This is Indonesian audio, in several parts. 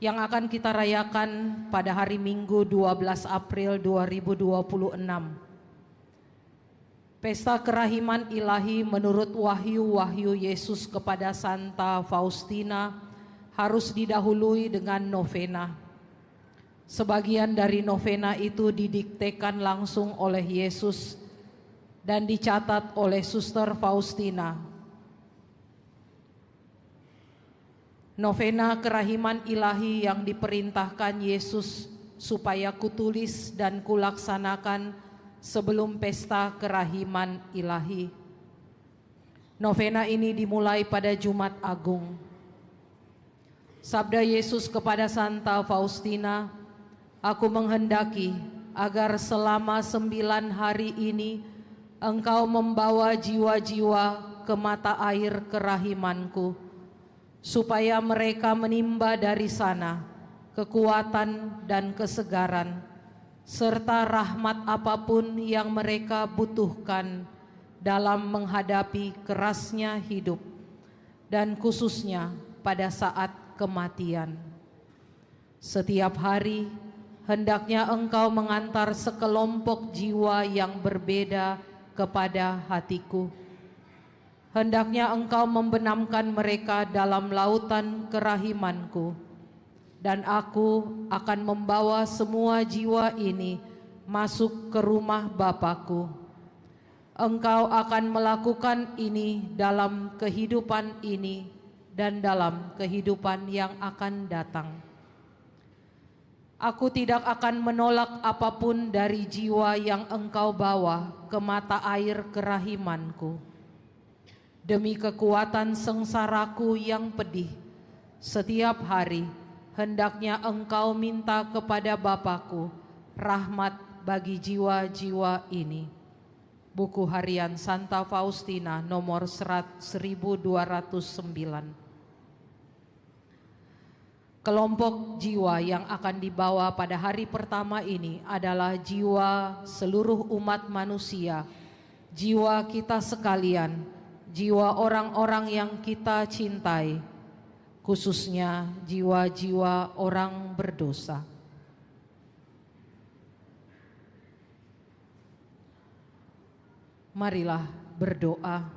yang akan kita rayakan pada hari Minggu 12 April 2026. Pesta kerahiman ilahi menurut wahyu Yesus kepada Santa Faustina harus didahului dengan novena. Sebagian dari novena itu didiktekan langsung oleh Yesus dan dicatat oleh Suster Faustina. Novena kerahiman ilahi yang diperintahkan Yesus supaya kutulis dan kulaksanakan sebelum pesta kerahiman ilahi. Novena ini dimulai pada Jumat Agung. Sabda Yesus kepada Santa Faustina, "Aku menghendaki agar selama 9 hari ini engkau membawa jiwa-jiwa ke mata air kerahimanku, supaya mereka menimba dari sana kekuatan dan kesegaran, serta rahmat apapun yang mereka butuhkan dalam menghadapi kerasnya hidup, dan khususnya pada saat kematian. Setiap hari, hendaknya engkau mengantar sekelompok jiwa yang berbeda kepada hatiku. Hendaknya engkau membenamkan mereka dalam lautan kerahimanku, dan aku akan membawa semua jiwa ini masuk ke rumah Bapakku. Engkau akan melakukan ini dalam kehidupan ini dan dalam kehidupan yang akan datang. Aku tidak akan menolak apapun dari jiwa yang engkau bawa ke mata air kerahimanku. Demi kekuatan sengsaraku yang pedih, setiap hari hendaknya engkau minta kepada Bapakku rahmat bagi jiwa-jiwa ini." Buku Harian Santa Faustina nomor 1209. Kelompok jiwa yang akan dibawa pada hari pertama ini adalah jiwa seluruh umat manusia, jiwa kita sekalian, jiwa orang-orang yang kita cintai, khususnya jiwa-jiwa orang berdosa. Marilah berdoa.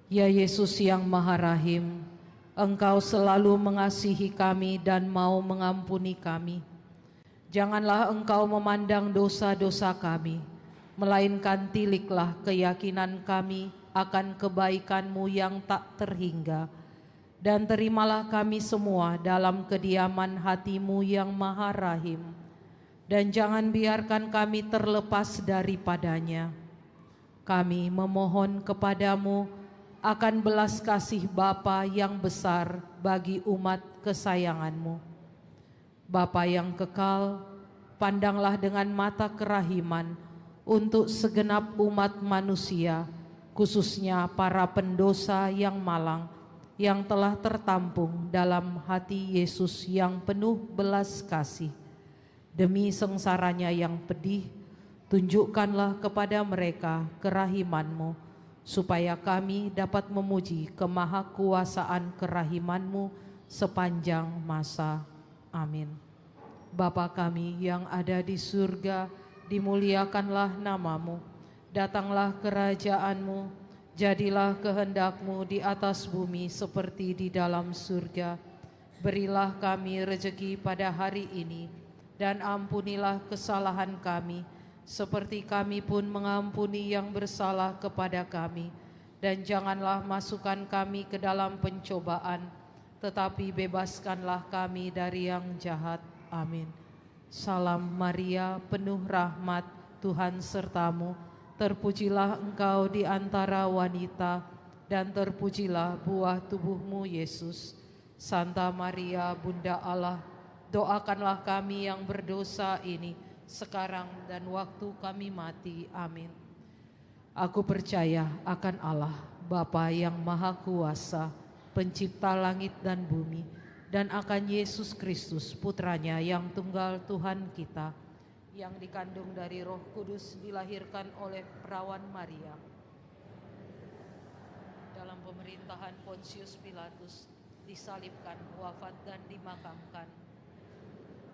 Ya Yesus yang Maha Rahim, Engkau selalu mengasihi kami dan mau mengampuni kami. Janganlah Engkau memandang dosa-dosa kami, melainkan tiliklah keyakinan kami akan kebaikan-Mu yang tak terhingga, dan terimalah kami semua dalam kediaman hati-Mu yang Maha Rahim, dan jangan biarkan kami terlepas daripadanya. Kami memohon kepadamu akan belas kasih Bapa yang besar bagi umat kesayangan-Mu. Bapa yang kekal, pandanglah dengan mata kerahiman untuk segenap umat manusia, khususnya para pendosa yang malang, yang telah tertampung dalam hati Yesus yang penuh belas kasih. Demi sengsaranya yang pedih, tunjukkanlah kepada mereka kerahiman-Mu, supaya kami dapat memuji kemahakuasaan kerahiman-Mu sepanjang masa. Amin. Bapa kami yang ada di surga, dimuliakanlah nama-Mu, datanglah kerajaan-Mu, jadilah kehendak-Mu di atas bumi seperti di dalam surga. Berilah kami rezeki pada hari ini, dan ampunilah kesalahan kami, seperti kami pun mengampuni yang bersalah kepada kami. Dan janganlah masukkan kami ke dalam pencobaan, tetapi bebaskanlah kami dari yang jahat. Amin. Salam Maria, penuh rahmat, Tuhan sertamu. Terpujilah engkau di antara wanita, dan terpujilah buah tubuhmu Yesus. Santa Maria, Bunda Allah, doakanlah kami yang berdosa ini, sekarang dan waktu kami mati. Amin. Aku percaya akan Allah, Bapa yang Maha Kuasa, pencipta langit dan bumi, dan akan Yesus Kristus, Putranya yang tunggal Tuhan kita, yang dikandung dari Roh Kudus, dilahirkan oleh perawan Maria, dalam pemerintahan Pontius Pilatus, disalibkan, wafat dan dimakamkan.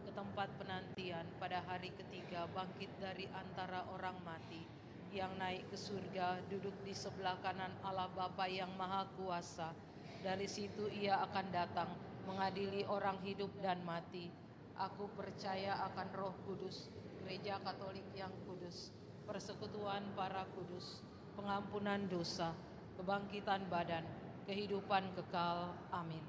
Ke tempat penantian pada hari ketiga bangkit dari antara orang mati, yang naik ke surga, duduk di sebelah kanan Allah Bapa yang Maha Kuasa. Dari situ ia akan datang mengadili orang hidup dan mati. Aku percaya akan Roh Kudus, Gereja Katolik yang kudus, persekutuan para kudus, pengampunan dosa, kebangkitan badan, kehidupan kekal. Amin.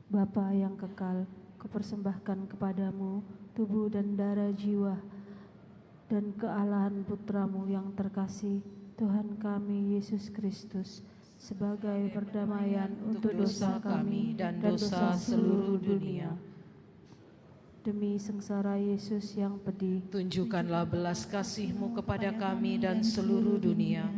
Bapa yang kekal, kupersembahkan kepadamu tubuh dan darah, jiwa dan kealahan Putramu yang terkasih, Tuhan kami Yesus Kristus, sebagai perdamaian untuk dosa kami dan dosa seluruh dunia. Demi sengsara Yesus yang pedih, tunjukkanlah belas kasih-Mu kepada kami dan seluruh dunia.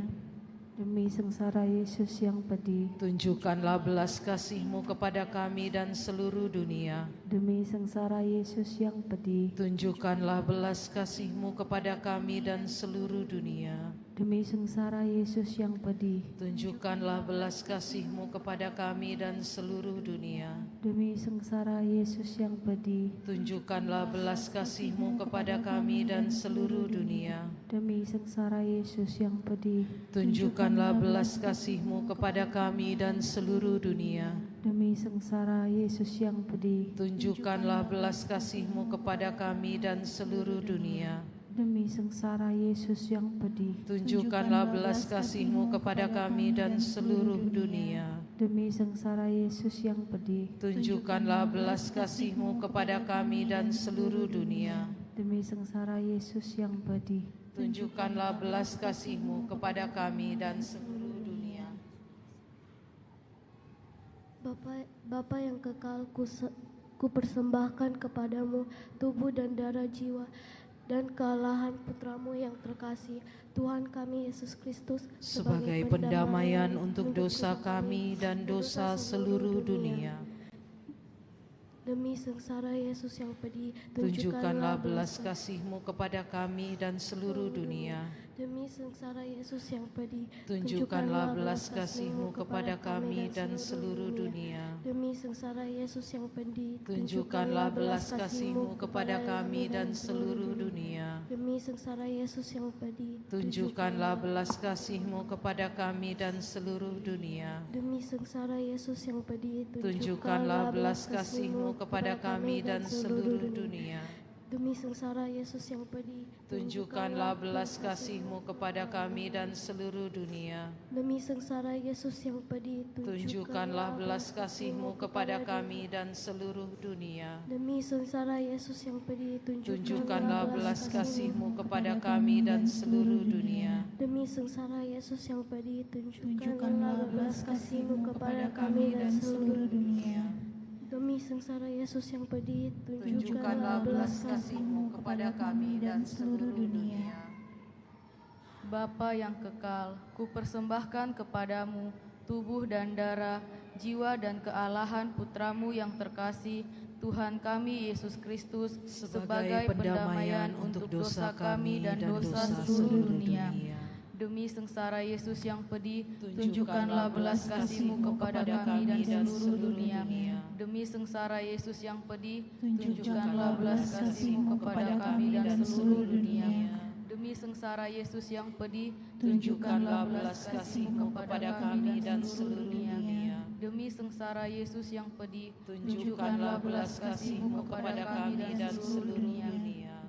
Demi sengsara Yesus yang pedih, tunjukkanlah belas kasih-Mu kepada kami dan seluruh dunia. Demi sengsara Yesus yang pedih, tunjukkanlah belas kasih-Mu kepada kami dan seluruh dunia. Demi sengsara Yesus yang pedih, tunjukkanlah belas kasih-Mu kepada kami dan seluruh dunia. Demi sengsara Yesus yang pedih, tunjukkanlah belas kasih-Mu kepada kami dan seluruh dunia. Demi sengsara Yesus yang pedih, tunjukkanlah belas kasih-Mu kepada kami dan seluruh dunia. Demi sengsara Yesus yang pedih, tunjukkanlah belas kasih-Mu kepada kami dan seluruh dunia. Demi sengsara Yesus yang pedih, tunjukkanlah belas kasih-Mu kepada kami dan seluruh dunia. Demi sengsara Yesus yang pedih, tunjukkanlah belas kasih-Mu kepada kami dan seluruh dunia. Demi sengsara Yesus yang pedih, tunjukkanlah belas kasih-Mu kepada kami dan seluruh dunia. Bapa yang kekal, kupersembahkan kepadamu tubuh dan darah, jiwa dan kealahan Putramu yang terkasih, Tuhan kami Yesus Kristus, sebagai pendamaian untuk dosa kami dan dosa seluruh dunia. Demi sengsara Yesus yang pedih, tunjukkanlah belas kasih-Mu kepada kami dan seluruh dunia. Demi sengsara Yesus yang pedih, tunjukkanlah belas kasih-Mu kepada kami dan seluruh dunia. Demi sengsara Yesus yang pedih, tunjukkanlah belas kasih-Mu kepada kami dan seluruh dunia. Demi sengsara Yesus yang pedih, tunjukkanlah belas kasih-Mu kepada kami dan seluruh dunia. Demi sengsara Yesus yang pedih, tunjukkanlah belas kasih-Mu kepada kami dan seluruh dunia. Demi sengsara Yesus yang pedih, tunjukkanlah belas kasih-Mu kepada kami dan seluruh dunia. Demi sengsara Yesus yang pedih, tunjukkanlah belas kasih-Mu kepada kami dan seluruh dunia. Demi sengsara Yesus yang pedih, tunjukkanlah belas kasih-Mu kepada kami dan seluruh dunia. Demi sengsara Yesus yang pedih, tunjukkanlah belas kasih-Mu kepada kami dan seluruh dunia. Demi sengsara Yesus yang pedih, tunjukkanlah belas kasih-Mu kepada kami dan seluruh dunia. Bapa yang kekal, kupersembahkan kepadamu tubuh dan darah, jiwa dan kealahan Putramu yang terkasih, Tuhan kami Yesus Kristus, sebagai pendamaian untuk dosa kami dan dosa seluruh dunia. Demi sengsara Yesus yang pedih, tunjukkanlah belas kasih-Mu kepada kami dan seluruh dunia. Demi sengsara Yesus yang pedih, tunjukkanlah belas kasih-Mu kepada kami dan seluruh dunia. Demi sengsara Yesus yang pedih, tunjukkanlah belas kasih-Mu kepada kami dan seluruh dunia. Demi sengsara Yesus yang pedih, tunjukkanlah belas kasih-Mu kepada kami dan seluruh dunia.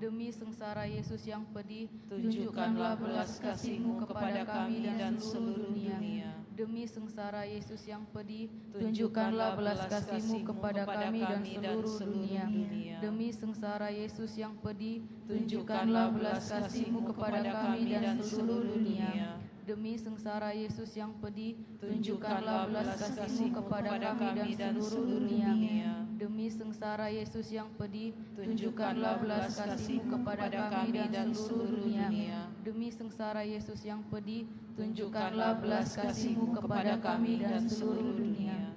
Demi sengsara Yesus yang pedih, tunjukkanlah belas kasih-Mu kepada kami dan seluruh dunia. Demi sengsara Yesus yang pedih, tunjukkanlah belas kasih-Mu kepada kami dan seluruh dunia. Demi sengsara Yesus yang pedih, tunjukkanlah belas kasih-Mu kepada kami dan seluruh dunia. Demi sengsara Yesus yang pedih, tunjukkanlah belas kasih-Mu kepada kami dan seluruh dunia. Demi sengsara Yesus yang pedih, tunjukkanlah belas kasih-Mu kepada kami dan seluruh dunia. Demi sengsara Yesus yang pedih, tunjukkanlah belas kasih-Mu kepada kami dan seluruh dunia.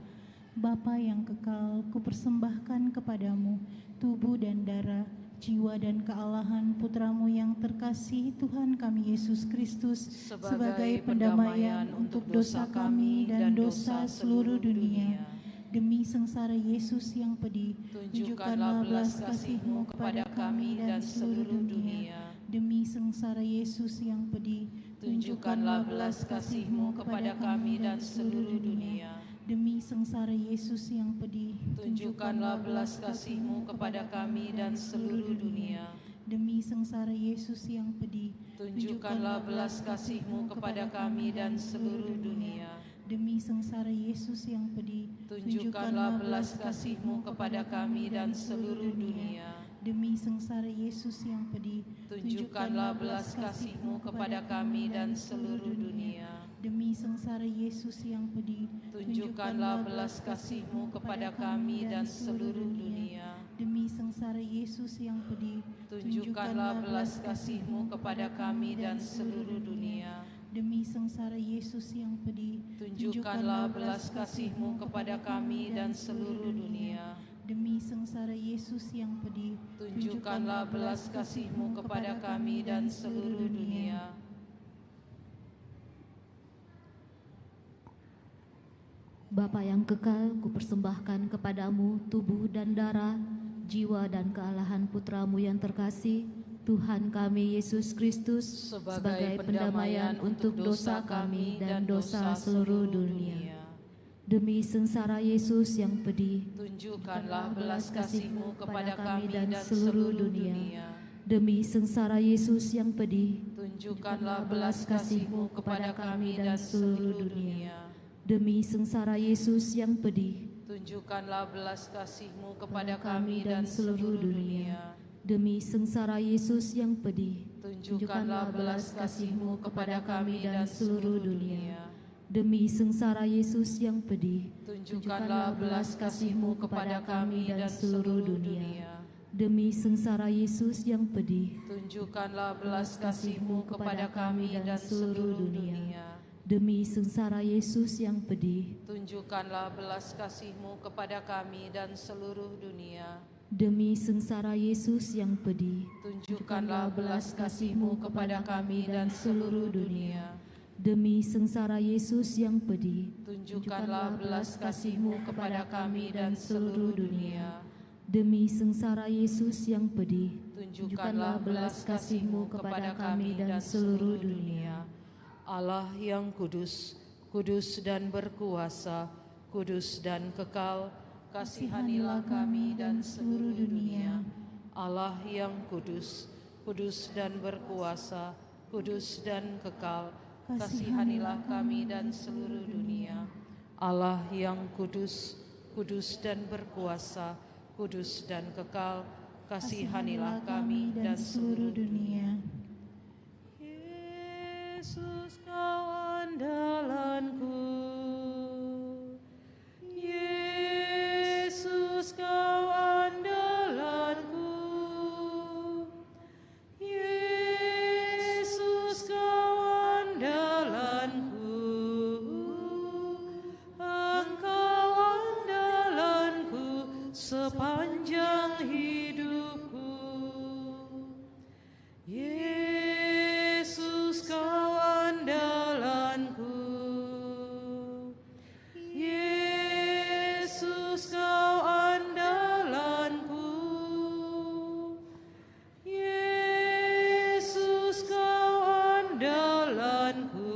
Bapa yang kekal, kupersembahkan kepadamu tubuh dan darah, jiwa dan kealahan Putramu yang terkasih, Tuhan kami Yesus Kristus, sebagai pendamaian untuk dosa kami dan dosa seluruh dunia. Demi sengsara Yesus yang pedih, tunjukkanlah belas kasih-Mu kepada kami dan seluruh dunia. Demi sengsara Yesus yang pedih, tunjukkanlah belas kasih-Mu kepada kami dan seluruh dunia. Demi sengsara Yesus yang pedih, tunjukkanlah belas kasih-Mu kepada kami dan seluruh dunia. Demi sengsara Yesus yang pedih, tunjukkanlah belas kasih-Mu kepada kami dan seluruh dunia. Demi sengsara Yesus yang pedih, tunjukkanlah belas kasih-Mu kepada kami dan seluruh dunia. Demi sengsara Yesus yang pedih, tunjukkanlah belas kasih-Mu kepada kami dan seluruh dunia. Demi sengsara Yesus yang pedih, tunjukkanlah belas kasih-Mu kepada kami dan seluruh dunia. Demi sengsara Yesus yang pedih, tunjukkanlah belas kasih-Mu kepada kami dan seluruh dunia. Demi sengsara Yesus yang pedih, tunjukkanlah belas kasih-Mu kepada kami dan seluruh dunia. Demi sengsara Yesus yang pedih, tunjukkanlah belas kasih-Mu kepada kami dan seluruh dunia. Bapa yang kekal, kupersembahkan kepadamu tubuh dan darah, jiwa dan kealahan Putramu yang terkasih, Tuhan kami Yesus Kristus, sebagai pendamaian untuk dosa kami dan dosa seluruh dunia. Demi sengsara Yesus yang pedih, tunjukkanlah belas kasih-Mu kepada kami dan seluruh dunia. Demi sengsara Yesus yang pedih, tunjukkanlah belas kasih-Mu kepada kami dan seluruh dunia. Demi sengsara Yesus yang pedih, tunjukkanlah belas kasih-Mu kepada kami dan seluruh dunia. Demi sengsara Yesus yang pedih, tunjukkanlah belas kasih-Mu kepada kami dan seluruh dunia. Demi sengsara Yesus yang pedih, tunjukkanlah belas kasih-Mu kepada kami dan seluruh dunia. Demi sengsara Yesus yang pedih, tunjukkanlah belas kasih-Mu kepada kami dan seluruh dunia. Demi sengsara Yesus yang pedih, tunjukkanlah belas kasih-Mu kepada kami dan seluruh dunia. Demi sengsara Yesus yang pedih, tunjukkanlah belas kasih-Mu kepada kami dan seluruh dunia. Demi sengsara Yesus yang pedih, tunjukkanlah belas kasih-Mu kepada kami dan seluruh dunia. Demi sengsara Yesus yang pedih, tunjukkanlah belas kasih-Mu kepada kami dan seluruh dunia. Allah yang kudus, kudus dan berkuasa, kudus dan kekal, kasihanilah kami dan seluruh dunia. Allah yang kudus, kudus dan berkuasa, kudus dan kekal, kasihanilah kami dan seluruh dunia. Allah yang kudus, kudus dan berkuasa, kudus dan kekal, kasihanilah kami dan seluruh dunia. Yesus kau andalanku, Yesus kau andalanku, Yesus kau andalanku, Engkau andalanku sepanjang hidupku. Yesus kau andalanku, Yesus kau andalanku, Yesus kau andalanku,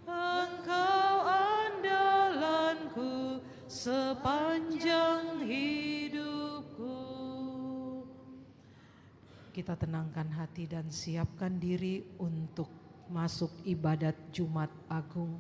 Engkau andalanku sepanjang hidupku. Kita tenangkan hati dan siapkan diri untuk masuk ibadat Jumat Agung.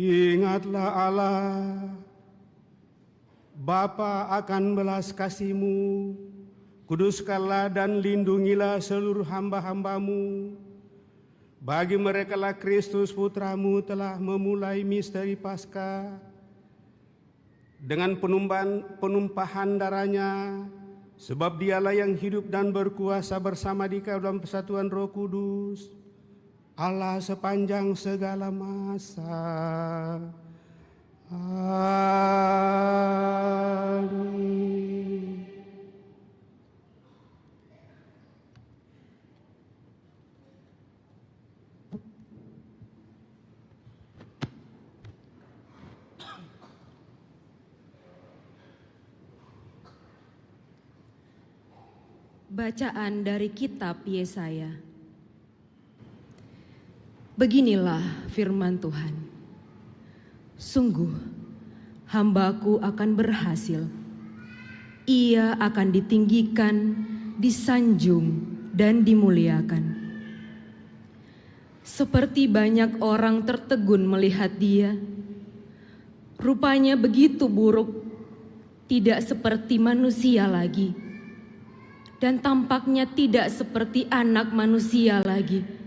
Ingatlah Allah, Bapa akan belas kasih-Mu, kuduskanlah dan lindungilah seluruh hamba-hamba-Mu. Bagi mereka lah Kristus Putra-Mu telah memulai misteri Paskah dengan penumpahan darahnya, sebab Dialah yang hidup dan berkuasa bersama di dalam persatuan Roh Kudus, Allah sepanjang segala masa. Amin. Bacaan dari kitab Yesaya. Beginilah firman Tuhan. Sungguh, hamba-Ku akan berhasil. Ia akan ditinggikan, disanjung, dan dimuliakan. Seperti banyak orang tertegun melihat Dia, rupanya begitu buruk, tidak seperti manusia lagi, dan tampaknya tidak seperti anak manusia lagi.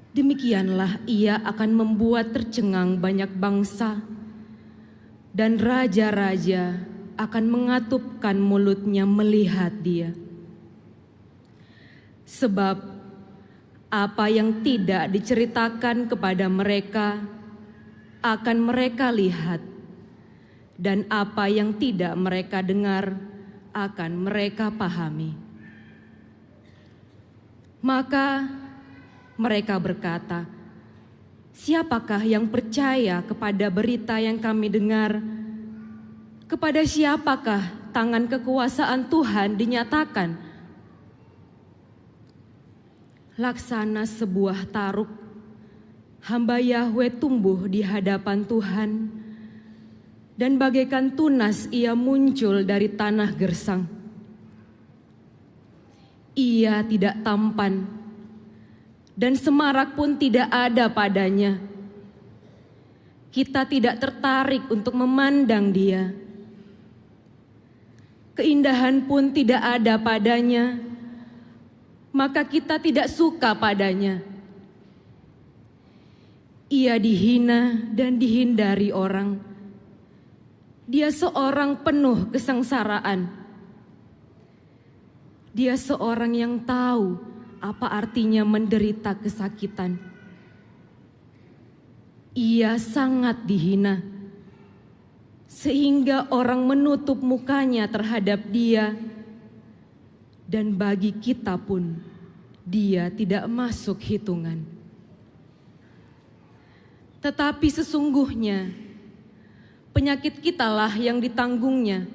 Demikianlah Ia akan membuat tercengang banyak bangsa, dan raja-raja akan mengatupkan mulutnya melihat Dia. Sebab apa yang tidak diceritakan kepada mereka akan mereka lihat, dan apa yang tidak mereka dengar akan mereka pahami. Maka mereka berkata, siapakah yang percaya kepada berita yang kami dengar? Kepada siapakah tangan kekuasaan Tuhan dinyatakan? Laksana sebuah taruk, hamba Yahwe tumbuh di hadapan Tuhan, dan bagaikan tunas Ia muncul dari tanah gersang. Ia tidak tampan, dan semarak pun tidak ada padanya. Kita tidak tertarik untuk memandang Dia. Keindahan pun tidak ada padanya, maka kita tidak suka padanya. Ia dihina dan dihindari orang. Dia seorang penuh kesengsaraan. Dia seorang yang tahu apa artinya menderita kesakitan. Ia sangat dihina, sehingga orang menutup mukanya terhadap Dia, dan bagi kita pun Dia tidak masuk hitungan. Tetapi sesungguhnya penyakit kitalah yang ditanggungnya,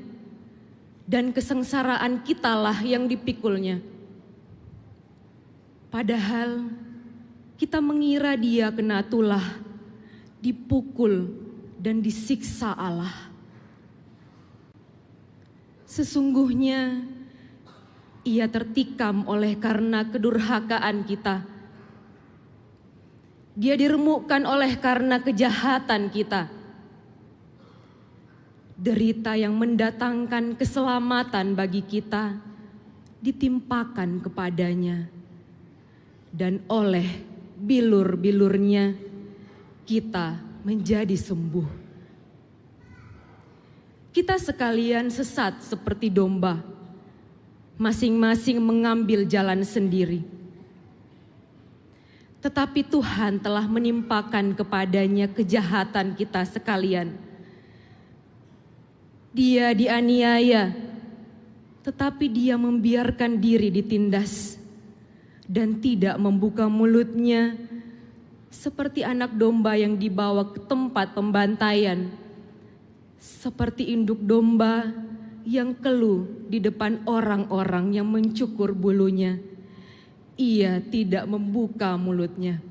dan kesengsaraan kitalah yang dipikulnya. Padahal kita mengira Dia kena tulah, dipukul dan disiksa Allah. Sesungguhnya Ia tertikam oleh karena kedurhakaan kita. Dia diremukkan oleh karena kejahatan kita. Derita yang mendatangkan keselamatan bagi kita ditimpakan kepadanya, dan oleh bilur-bilurnya kita menjadi sembuh. Kita sekalian sesat seperti domba, masing-masing mengambil jalan sendiri. Tetapi Tuhan telah menimpakan kepadanya kejahatan kita sekalian. Dia dianiaya, tetapi Dia membiarkan diri ditindas, dan tidak membuka mulutnya, seperti anak domba yang dibawa ke tempat pembantaian, seperti induk domba yang keluh di depan orang-orang yang mencukur bulunya. Ia tidak membuka mulutnya.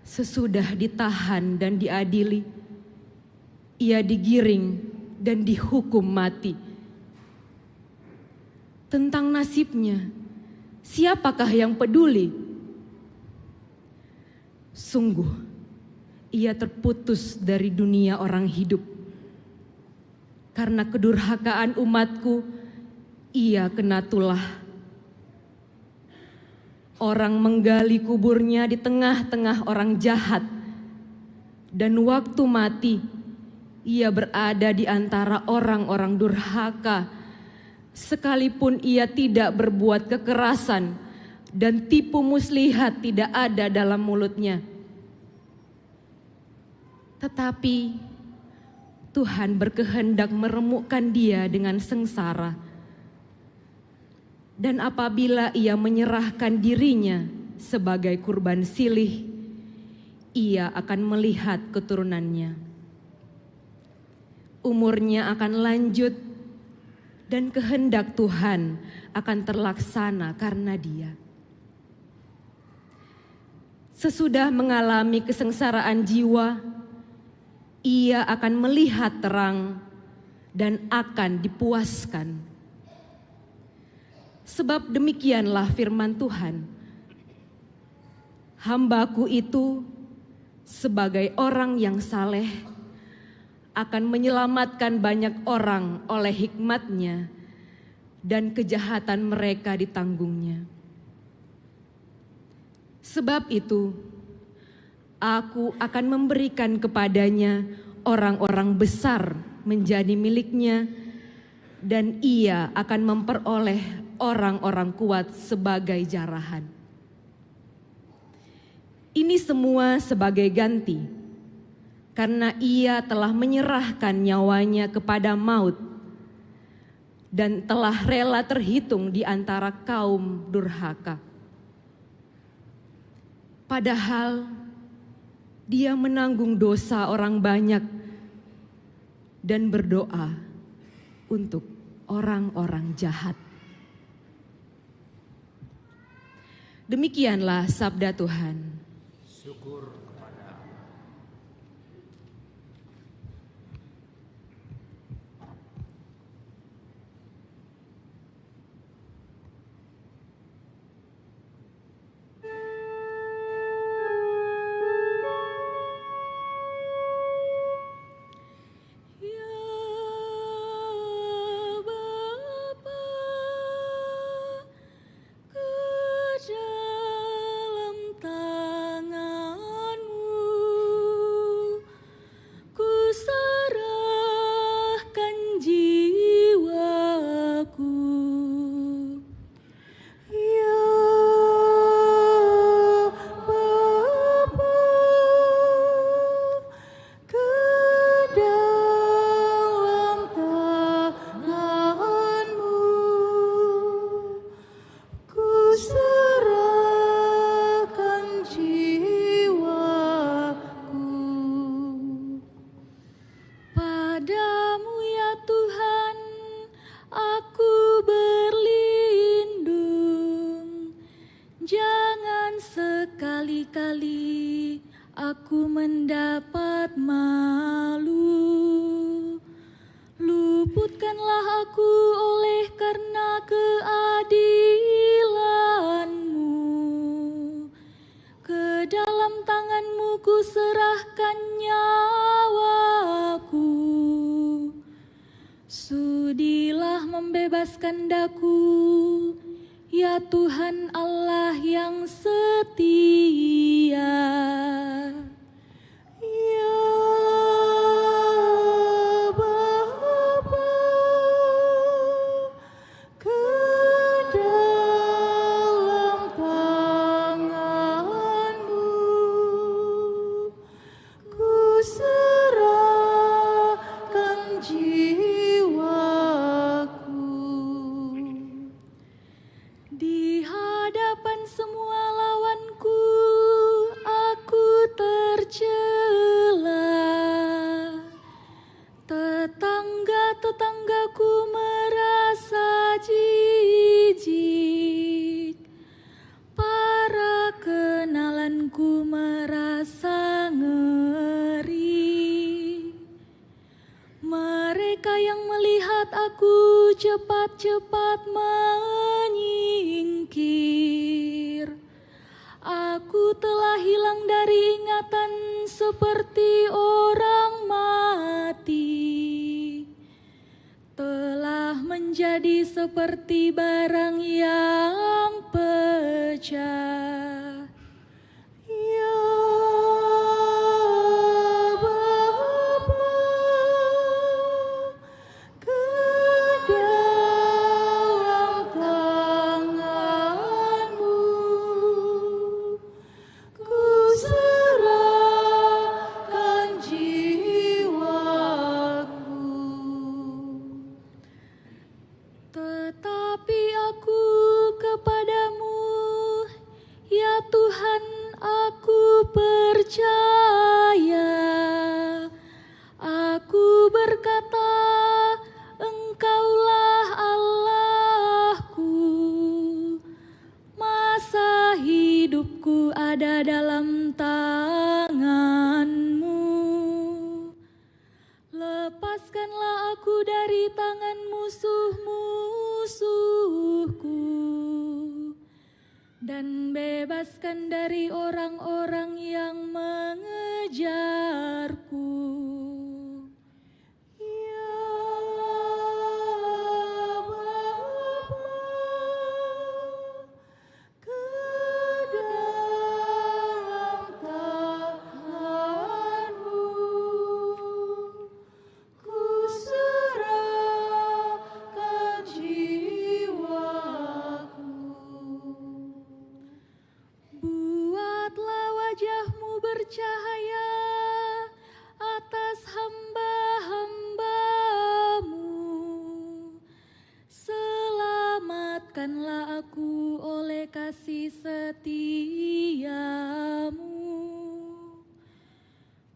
Sesudah ditahan dan diadili, Ia digiring dan dihukum mati. Tentang nasibnya, siapakah yang peduli? Sungguh, ia terputus dari dunia orang hidup. Karena kedurhakaan umatku, ia kena tulah. Orang menggali kuburnya di tengah-tengah orang jahat, dan waktu mati, ia berada di antara orang-orang durhaka, sekalipun ia tidak berbuat kekerasan, dan tipu muslihat tidak ada dalam mulutnya. Tetapi Tuhan berkehendak meremukkan dia dengan sengsara. Dan apabila ia menyerahkan dirinya sebagai kurban silih, ia akan melihat keturunannya. Umurnya akan lanjut dan kehendak Tuhan akan terlaksana karena dia. Sesudah mengalami kesengsaraan jiwa, ia akan melihat terang dan akan dipuaskan. Sebab demikianlah firman Tuhan, hambaku itu sebagai orang yang saleh akan menyelamatkan banyak orang oleh hikmat-Nya, dan kejahatan mereka ditanggungnya. Sebab itu, aku akan memberikan kepadanya orang-orang besar menjadi miliknya, dan ia akan memperoleh orang-orang kuat sebagai jarahan. Ini semua sebagai ganti, karena ia telah menyerahkan nyawanya kepada maut dan telah rela terhitung di antara kaum durhaka. Padahal dia menanggung dosa orang banyak dan berdoa untuk orang-orang jahat. Demikianlah sabda Tuhan. Syukur kepada Allah. Sekali-kali aku mendapat malu. Luputkanlah aku oleh karena keadilan-Mu. Ke dalam tangan-Mu ku serahkan nyawaku. Sudilah membebaskan daku, ya Tuhan Allah yang setia. Ya Bapa, ke dalam tangan-Mu ku serahkan jiwaku. Di hadapan semua lawanku, aku tercela. Tetangga-tetanggaku merasa jijik. Para kenalanku merasa ngeri. Mereka yang melihat aku cepat-cepat menyingkir. Aku telah hilang dari ingatan seperti orang mati, telah menjadi seperti barang yang pecah. Ya Bapa, ke dalam tangan-Mu ku serahkan jiwaku. Tetapi aku kepadamu, ya Tuhan, aku percaya. Aku berkata, Engkaulah Allahku. Masa hidupku ada dalam tangan-Mu. Lepaskanlah aku dari tangan musuh-musuhku, dan bebaskan dari orang-orang yang mengejarku. Ya Bapa, ke dalam tangan-Mu ku serahkan jiwaku. Buatlah wajah-Mu bercahaya atas hamba-hamba-Mu. Selamatkanlah aku oleh kasih setia-Mu.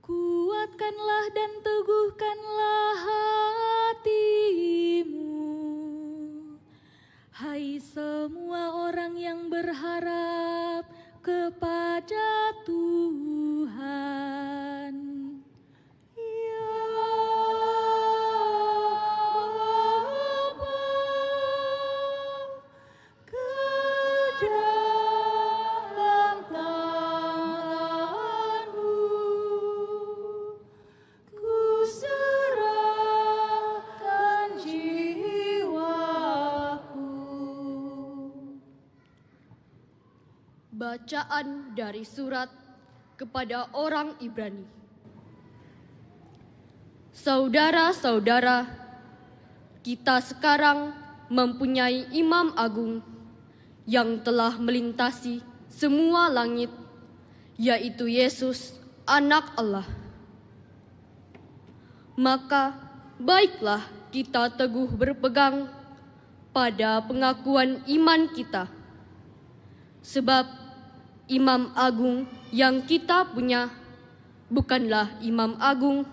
Kuatkanlah dan teguhkanlah hatimu, hai semua orang yang berharap kepada Tuhan. Ya Bapa, ke dalam tangan-Mu ku serahkan jiwaku. Bacaan dari surat kepada orang Ibrani. Saudara-saudara, kita sekarang mempunyai Imam Agung yang telah melintasi semua langit, yaitu Yesus, Anak Allah. Maka baiklah kita teguh berpegang pada pengakuan iman kita, sebab Imam Agung yang kita punya bukanlah Imam Agung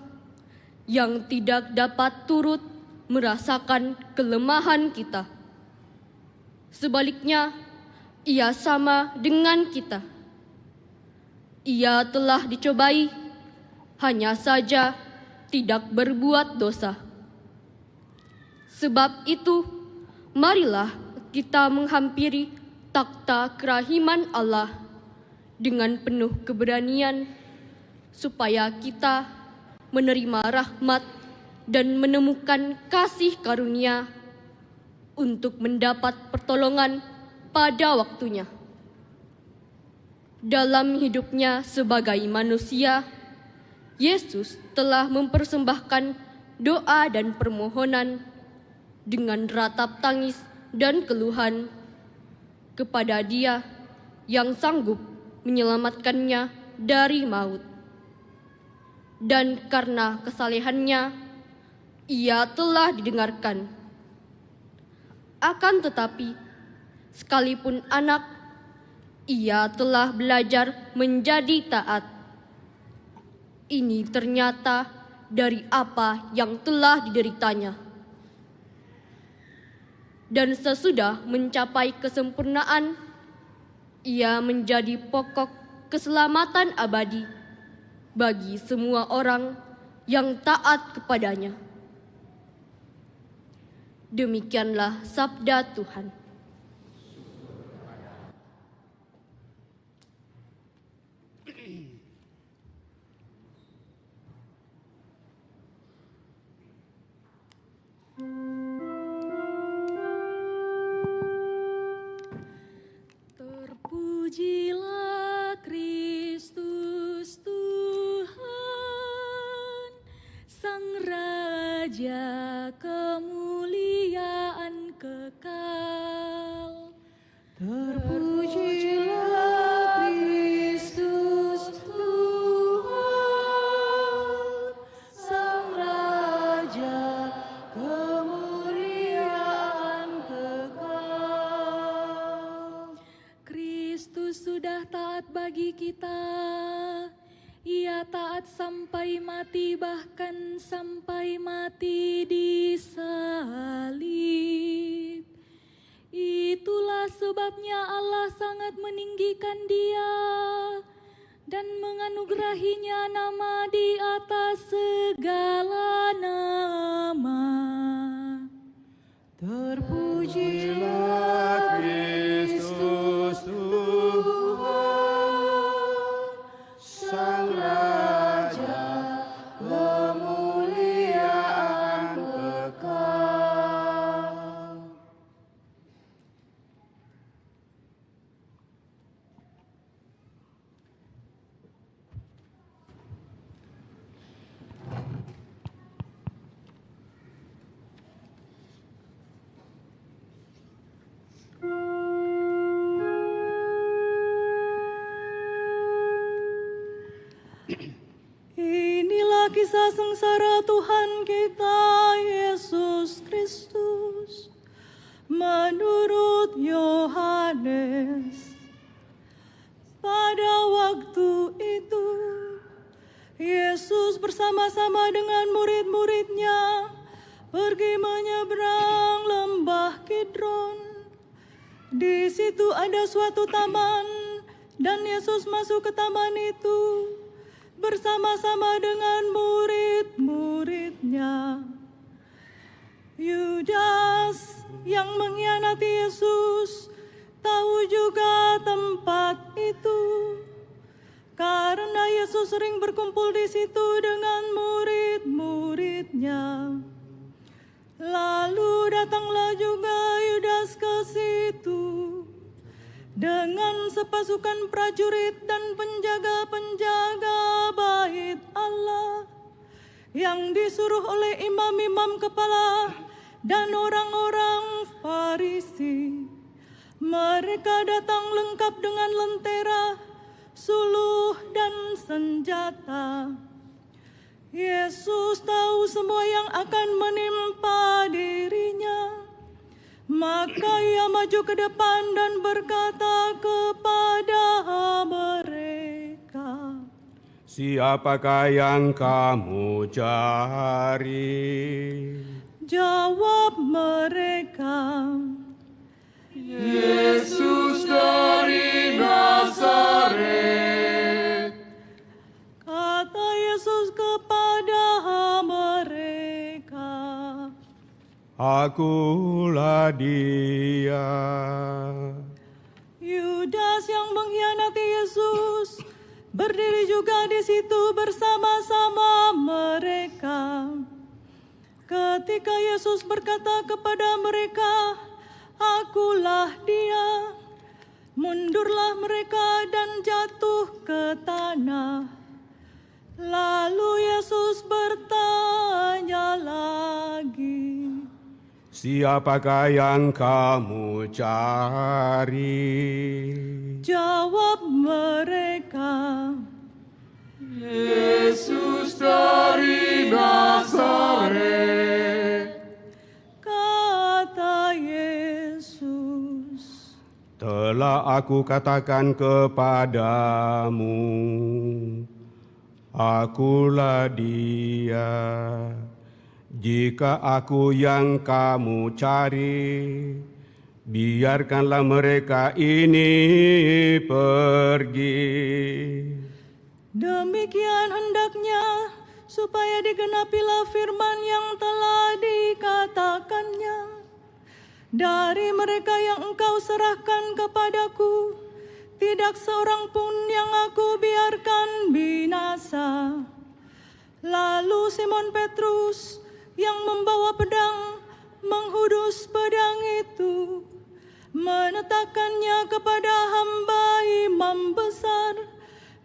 yang tidak dapat turut merasakan kelemahan kita. Sebaliknya, Ia sama dengan kita. Ia telah dicobai, hanya saja tidak berbuat dosa. Sebab itu, marilah kita menghampiri takhta kerahiman Allah dengan penuh keberanian, supaya kita menerima rahmat dan menemukan kasih karunia untuk mendapat pertolongan pada waktunya. Dalam hidupnya sebagai manusia, Yesus telah mempersembahkan doa dan permohonan dengan ratap tangis dan keluhan kepada Dia yang sanggup menyelamatkannya dari maut. Dan karena kesalehannya, Ia telah didengarkan. Akan tetapi, sekalipun anak, Ia telah belajar menjadi taat. Ini ternyata dari apa yang telah dideritanya. Dan sesudah mencapai kesempurnaan, Ia menjadi pokok keselamatan abadi bagi semua orang yang taat kepadanya. Demikianlah sabda Tuhan. Raja kemuliaan kekal. Terpujilah Kristus Tuhan, Sang Raja kemuliaan kekal. Kristus sudah taat bagi kita. Ia taat sampai mati, bahkan sampai mati di salib. Itulah sebabnya Allah sangat meninggikan Dia dan menganugerahinya nama di atas segala nama. Terpujilah Kristus Tuhan, Sang Raja kemuliaan kekal. Inilah kisah sengsara Tuhan kita Yesus Kristus menurut Yohanes. Pada waktu itu Yesus bersama-sama dengan murid-muridnya pergi menyeberang lembah Kidron. Di situ ada suatu taman dan Yesus masuk ke taman itu bersama-sama dengan murid-muridnya. Yudas yang mengkhianati Yesus tahu juga tempat itu, karena Yesus sering berkumpul di situ dengan murid-muridnya. Lalu datanglah juga Yudas ke situ dengan sepasukan prajurit dan penjaga-penjaga bait Allah yang disuruh oleh imam-imam kepala dan orang-orang Farisi. Mereka datang lengkap dengan lentera, suluh dan senjata. Yesus tahu semua yang akan menimpa dirinya. Maka ia maju ke depan dan berkata kepada mereka, "Siapakah yang kamu cari?" Jawab mereka, "Yesus dari Nazaret." Kata Yesus kepada mereka, "Akulah Dia." Yudas yang mengkhianati Yesus berdiri juga di situ bersama-sama mereka. Ketika Yesus berkata kepada mereka, "Akulah Dia," mundurlah mereka dan jatuh ke tanah. Lalu Yesus bertanya lagi, "Siapakah yang kamu cari?" Jawab mereka, "Yesus dari Nazaret." Kata Yesus, "Telah aku katakan kepadamu, akulah Dia. Jika aku yang kamu cari, biarkanlah mereka ini pergi." Demikian hendaknya supaya digenapilah firman yang telah dikatakannya. Dari mereka yang engkau serahkan kepadaku, tidak seorang pun yang aku biarkan binasa. Lalu Simon Petrus yang membawa pedang menghudus pedang itu, menetakannya kepada hamba imam besar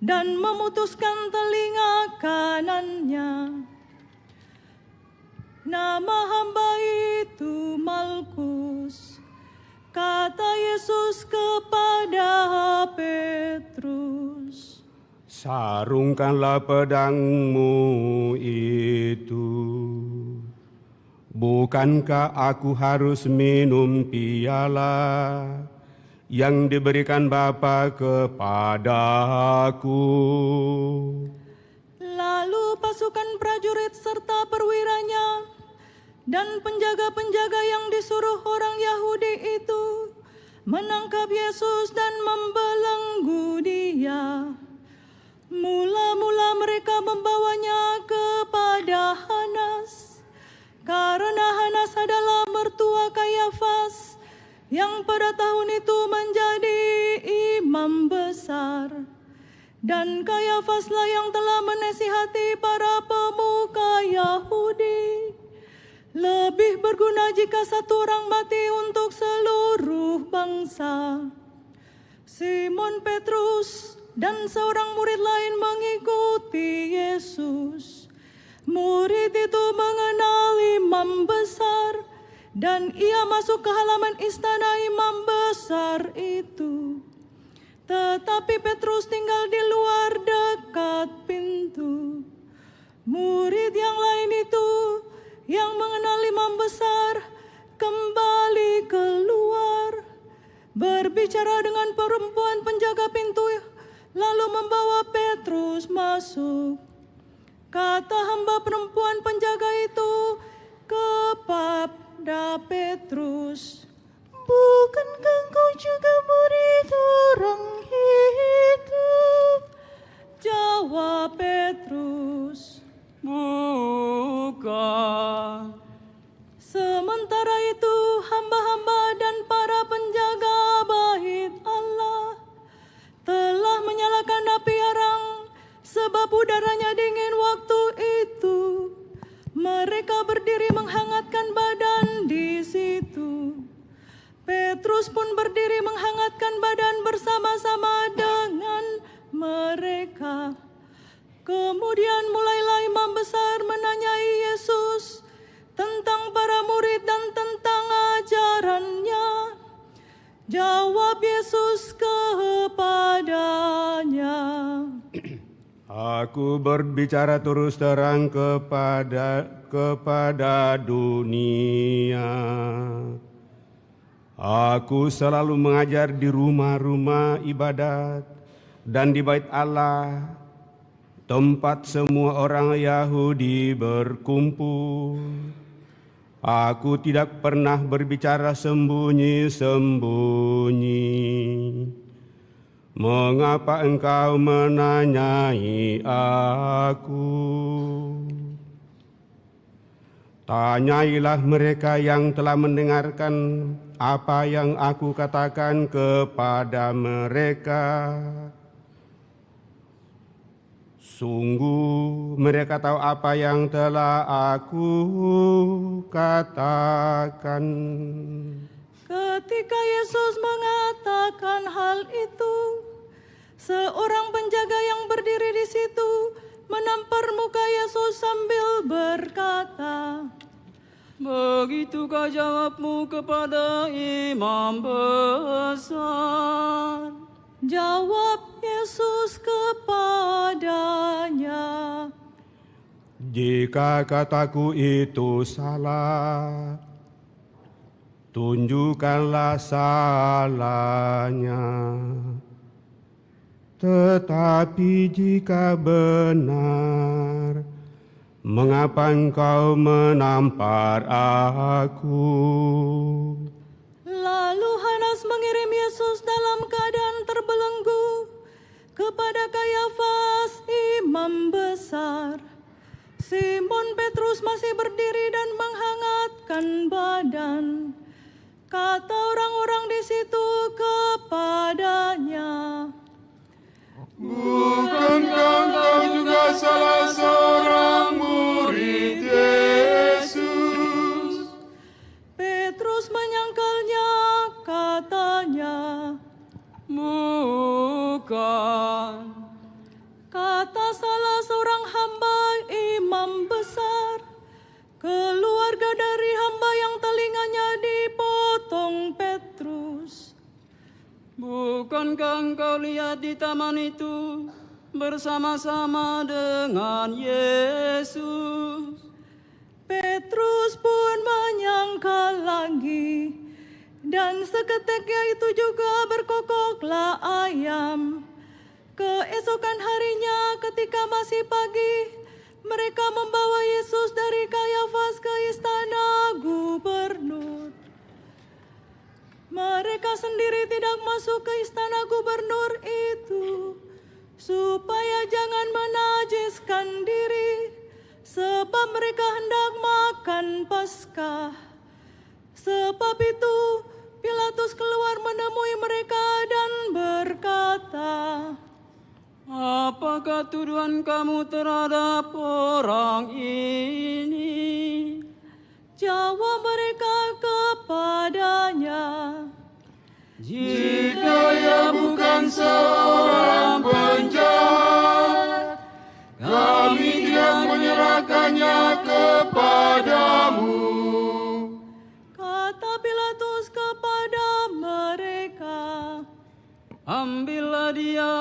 dan memutuskan telinga kanannya. nama hamba itu Malkus. Kata Yesus kepada Petrus, sarungkanlah pedangmu itu. Bukankah aku harus minum piala yang diberikan Bapa kepadaku? Lalu pasukan prajurit serta perwiranya dan penjaga-penjaga yang disuruh orang Yahudi itu menangkap Yesus dan membelenggu Dia. Mula-mula mereka membawanya kepada Hanas, karena Hanas adalah mertua Kayafas yang pada tahun itu menjadi imam besar. Dan Kayafaslah yang telah menasihati para pemuka Yahudi. Lebih berguna jika satu orang mati untuk seluruh bangsa. Simon Petrus dan seorang murid lain mengikuti Yesus. Murid itu mengenal imam besar dan ia masuk ke halaman istana imam besar itu. Tetapi Petrus tinggal di luar dekat pintu. Murid yang lain itu yang mengenal imam besar kembali keluar, berbicara dengan perempuan penjaga pintu, lalu membawa Petrus masuk. Kata hamba perempuan penjaga itu kepada Petrus, bukankah engkau juga murid orang itu? Jawab Petrus, bukan. Sementara itu hamba-hamba dan para penjaga bait Allah telah menyalakan api arang, sebab udaranya dingin waktu itu. Mereka berdiri menghangatkan badan di situ. Petrus pun berdiri menghangatkan badan bersama-sama dengan mereka. Kemudian mulailah imam besar menanyai Yesus tentang para murid dan tentang ajarannya. Jawab Yesus kepadanya, aku berbicara terus terang kepada dunia. Aku selalu mengajar di rumah-rumah ibadat dan di bait Allah, tempat semua orang Yahudi berkumpul. Aku tidak pernah berbicara sembunyi-sembunyi. Mengapa engkau menanyai aku? Tanyailah mereka yang telah mendengarkan apa yang aku katakan kepada mereka. Sungguh mereka tahu apa yang telah aku katakan. Ketika Yesus mengatakan hal itu, seorang penjaga yang berdiri di situ menampar muka Yesus sambil berkata, "Begitukah jawabmu kepada imam besar?" Jawab Yesus kepadanya, "Jika kataku itu salah, tunjukkanlah salahnya. Tetapi jika benar, mengapa engkau menampar aku?" Lalu Hanas mengirim Yesus dalam keadaan terbelenggu kepada Kayafas, imam besar. Simon Petrus masih berdiri dan menghangatkan badan. Kata orang-orang di situ kepadanya, bukankah engkau juga salah seorang murid Yesus? Petrus menyangkalnya, katanya, bukan. Kata salah seorang hamba imam besar, keluar keluarga dari hamba yang telinganya dipotong Petrus. Bukankah engkau lihat di taman itu bersama-sama dengan Yesus? Petrus pun menyangkal lagi, dan seketika itu juga berkokoklah ayam. Keesokan harinya ketika masih pagi, mereka membawa Yesus dari Kayafas ke istana gubernur. Mereka sendiri tidak masuk ke istana gubernur itu, supaya jangan menajiskan diri, sebab mereka hendak makan Paskah. Sebab itu Pilatus keluar menemui mereka dan berkata, apakah tuduhan kamu terhadap orang ini? Jawab mereka kepadanya, jika ia bukan seorang penjahat, kami tidak menyerahkannya kepadamu. Kata Pilatus kepada mereka, ambillah dia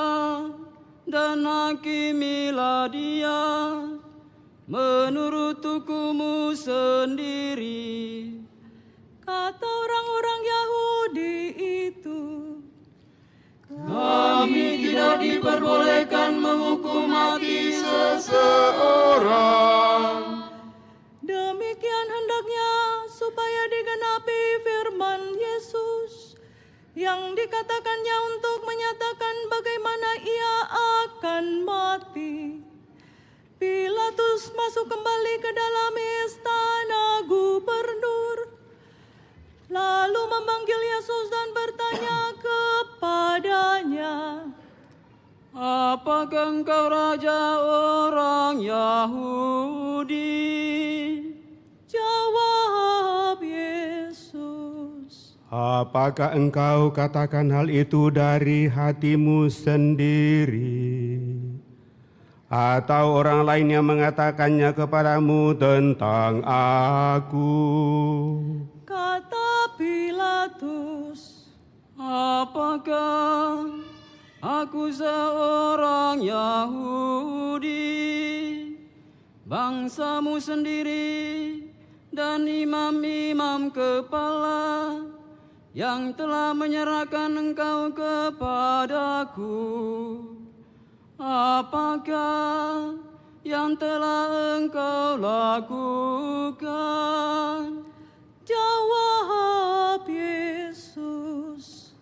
dan hakimilah dia menurut hukummu sendiri. Kata orang-orang Yahudi itu, kami tidak diperbolehkan menghukum mati seseorang. Demikian hendaknya supaya digenapi firman Yesus yang dikatakannya untuk menyatakan bagaimana ia akan mati. Pilatus masuk kembali ke dalam istana gubernur, lalu memanggil Yesus dan bertanya kepadanya, apakah engkau raja orang Yahudi? Jawab Yesus, apakah engkau katakan hal itu dari hatimu sendiri? Atau orang lain yang mengatakannya kepadamu tentang aku? Kata Pilatus, apakah aku seorang Yahudi? Bangsamu sendiri dan imam-imam kepala yang telah menyerahkan engkau kepadaku. Apakah yang telah engkau lakukan? Jawab Yesus,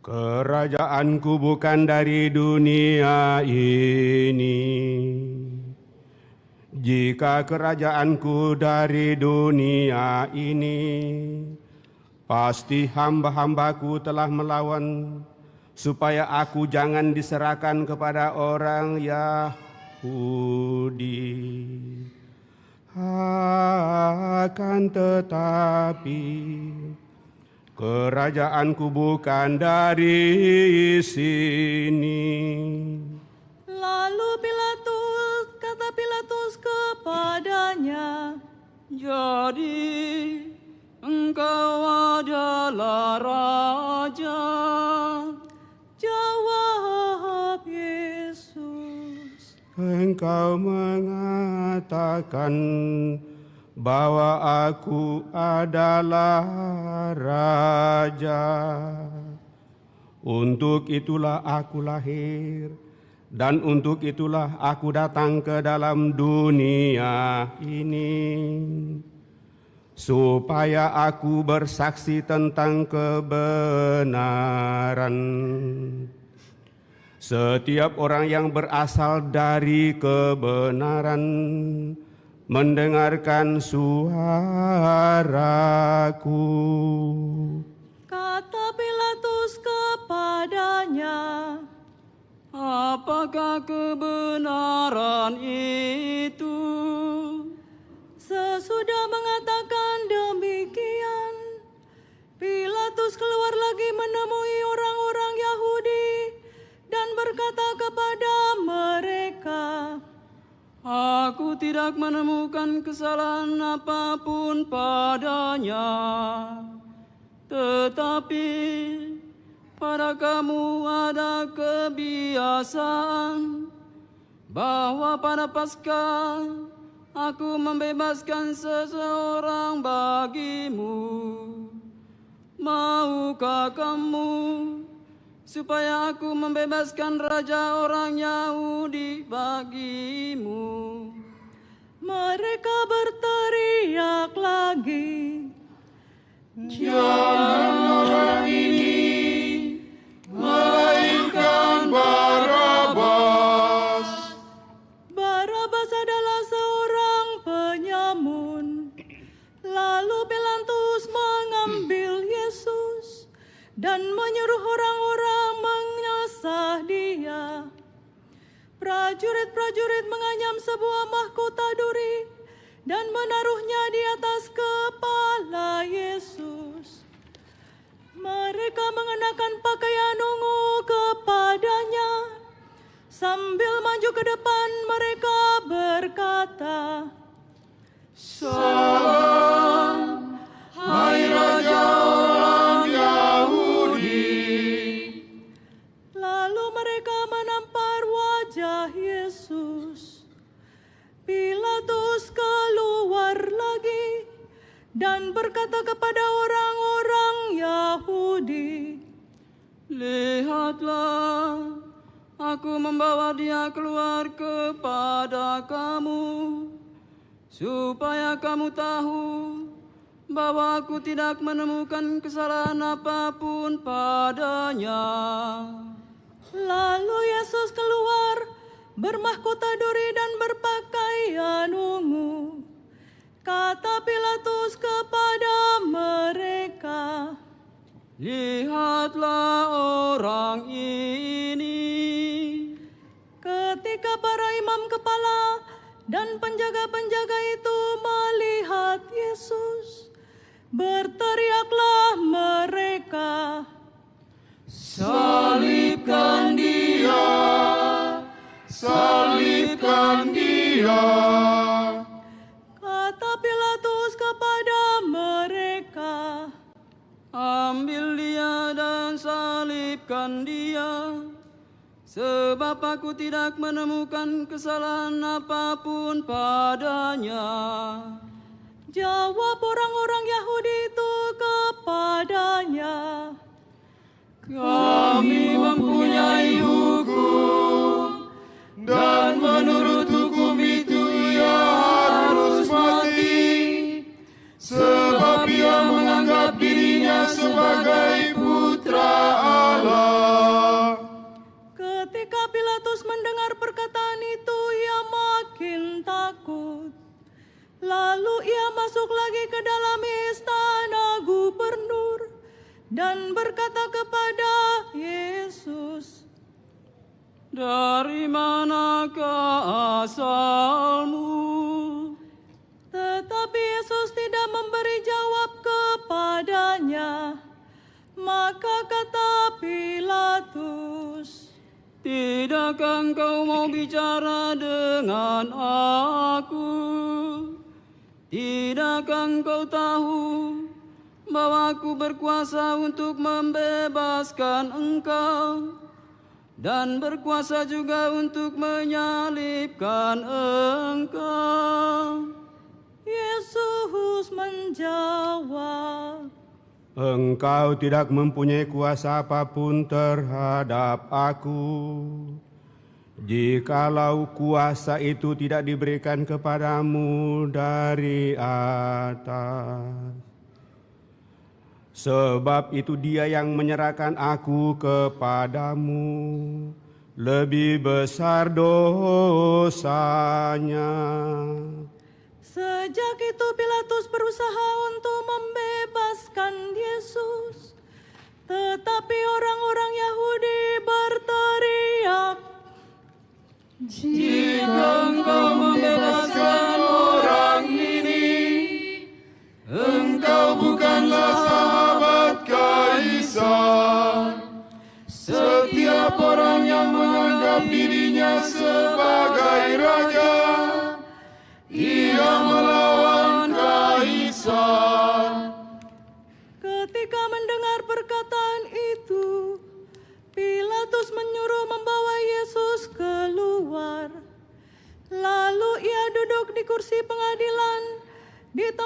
kerajaanku bukan dari dunia ini. Jika kerajaanku dari dunia ini, pasti hamba-hambaku telah melawan supaya aku jangan diserahkan kepada orang Yahudi. Akan tetapi kerajaanku bukan dari sini. Lalu kata Pilatus kepadanya, jadi engkau adalah raja? Jawab Yesus, engkau mengatakan bahwa aku adalah raja. Untuk itulah aku lahir, dan untuk itulah aku datang ke dalam dunia ini, supaya aku bersaksi tentang kebenaran. Setiap orang yang berasal dari kebenaran mendengarkan suaraku. Kata Pilatus kepadanya, apakah kebenaran itu? Sesudah mengatakan demikian, Pilatus keluar lagi menemui orang-orang Yahudi dan berkata kepada mereka, Aku tidak menemukan kesalahan apapun padanya, tetapi pada kamu ada kebiasaan bahwa pada Paskah aku membebaskan seseorang bagimu. Maukah kamu supaya aku membebaskan raja orang Yahudi bagimu? Mereka berteriak lagi, jangan orang ini, melainkan Barabas. Barabas adalah seorang penyamun. Lalu Pilatus mengambil Yesus dan menyuruh orang-orang menyesah dia. Prajurit-prajurit menganyam sebuah mahkota duri dan menaruhnya di atas kepala Yesus. Mereka mengenakan pakaian ungu kepadanya. Sambil maju ke depan mereka berkata, Salam, hai Raja orang Yahudi. Lalu mereka menampar wajah Yesus. Pilatus keluar lagi dan berkata kepada orang-orang Yahudi, lihatlah, aku membawa dia keluar kepada kamu, supaya kamu tahu bahwa aku tidak menemukan kesalahan apapun padanya. Lalu Yesus keluar bermahkota duri dan berpakaian ungu. Kata Pilatus kepada mereka, lihatlah orang ini. Ketika para imam kepala dan penjaga-penjaga itu melihat Yesus, berteriaklah mereka, salibkan dia, salibkan dia. Kata Pilatus kepada mereka, ambil dia dan salibkan dia, sebab aku tidak menemukan kesalahan apapun padanya. Jawab orang-orang Yahudi itu kepadanya, kami mempunyai hukum, dan menurut hukum itu ia harus mati, sebab ia menganggap dirinya sebagai putra Allah. Ketika Pilatus mendengar perkataan itu, ia makin takut. Lalu ia masuk lagi ke dalam istana gubernur dan berkata kepada Yesus, dari manakah asalmu? Tetapi Yesus tidak memberi jawab kepadanya. Maka kata Pilatus, tidakkah engkau mau bicara dengan aku? Tidakkah engkau tahu bahwa aku berkuasa untuk membebaskan engkau dan berkuasa juga untuk menyalibkan engkau? Yesus menjawab, engkau tidak mempunyai kuasa apapun terhadap aku, jikalau kuasa itu tidak diberikan kepadamu dari atas. Sebab itu dia yang menyerahkan aku kepadamu, lebih besar dosanya. Sejak itu Pilatus berusaha untuk membebaskan Yesus. Tetapi orang-orang Yahudi berteriak, jika engkau membebaskan orang ini, engkau bukanlah sahabat Kaisar. Setiap orang yang menganggap dirinya sebagai raja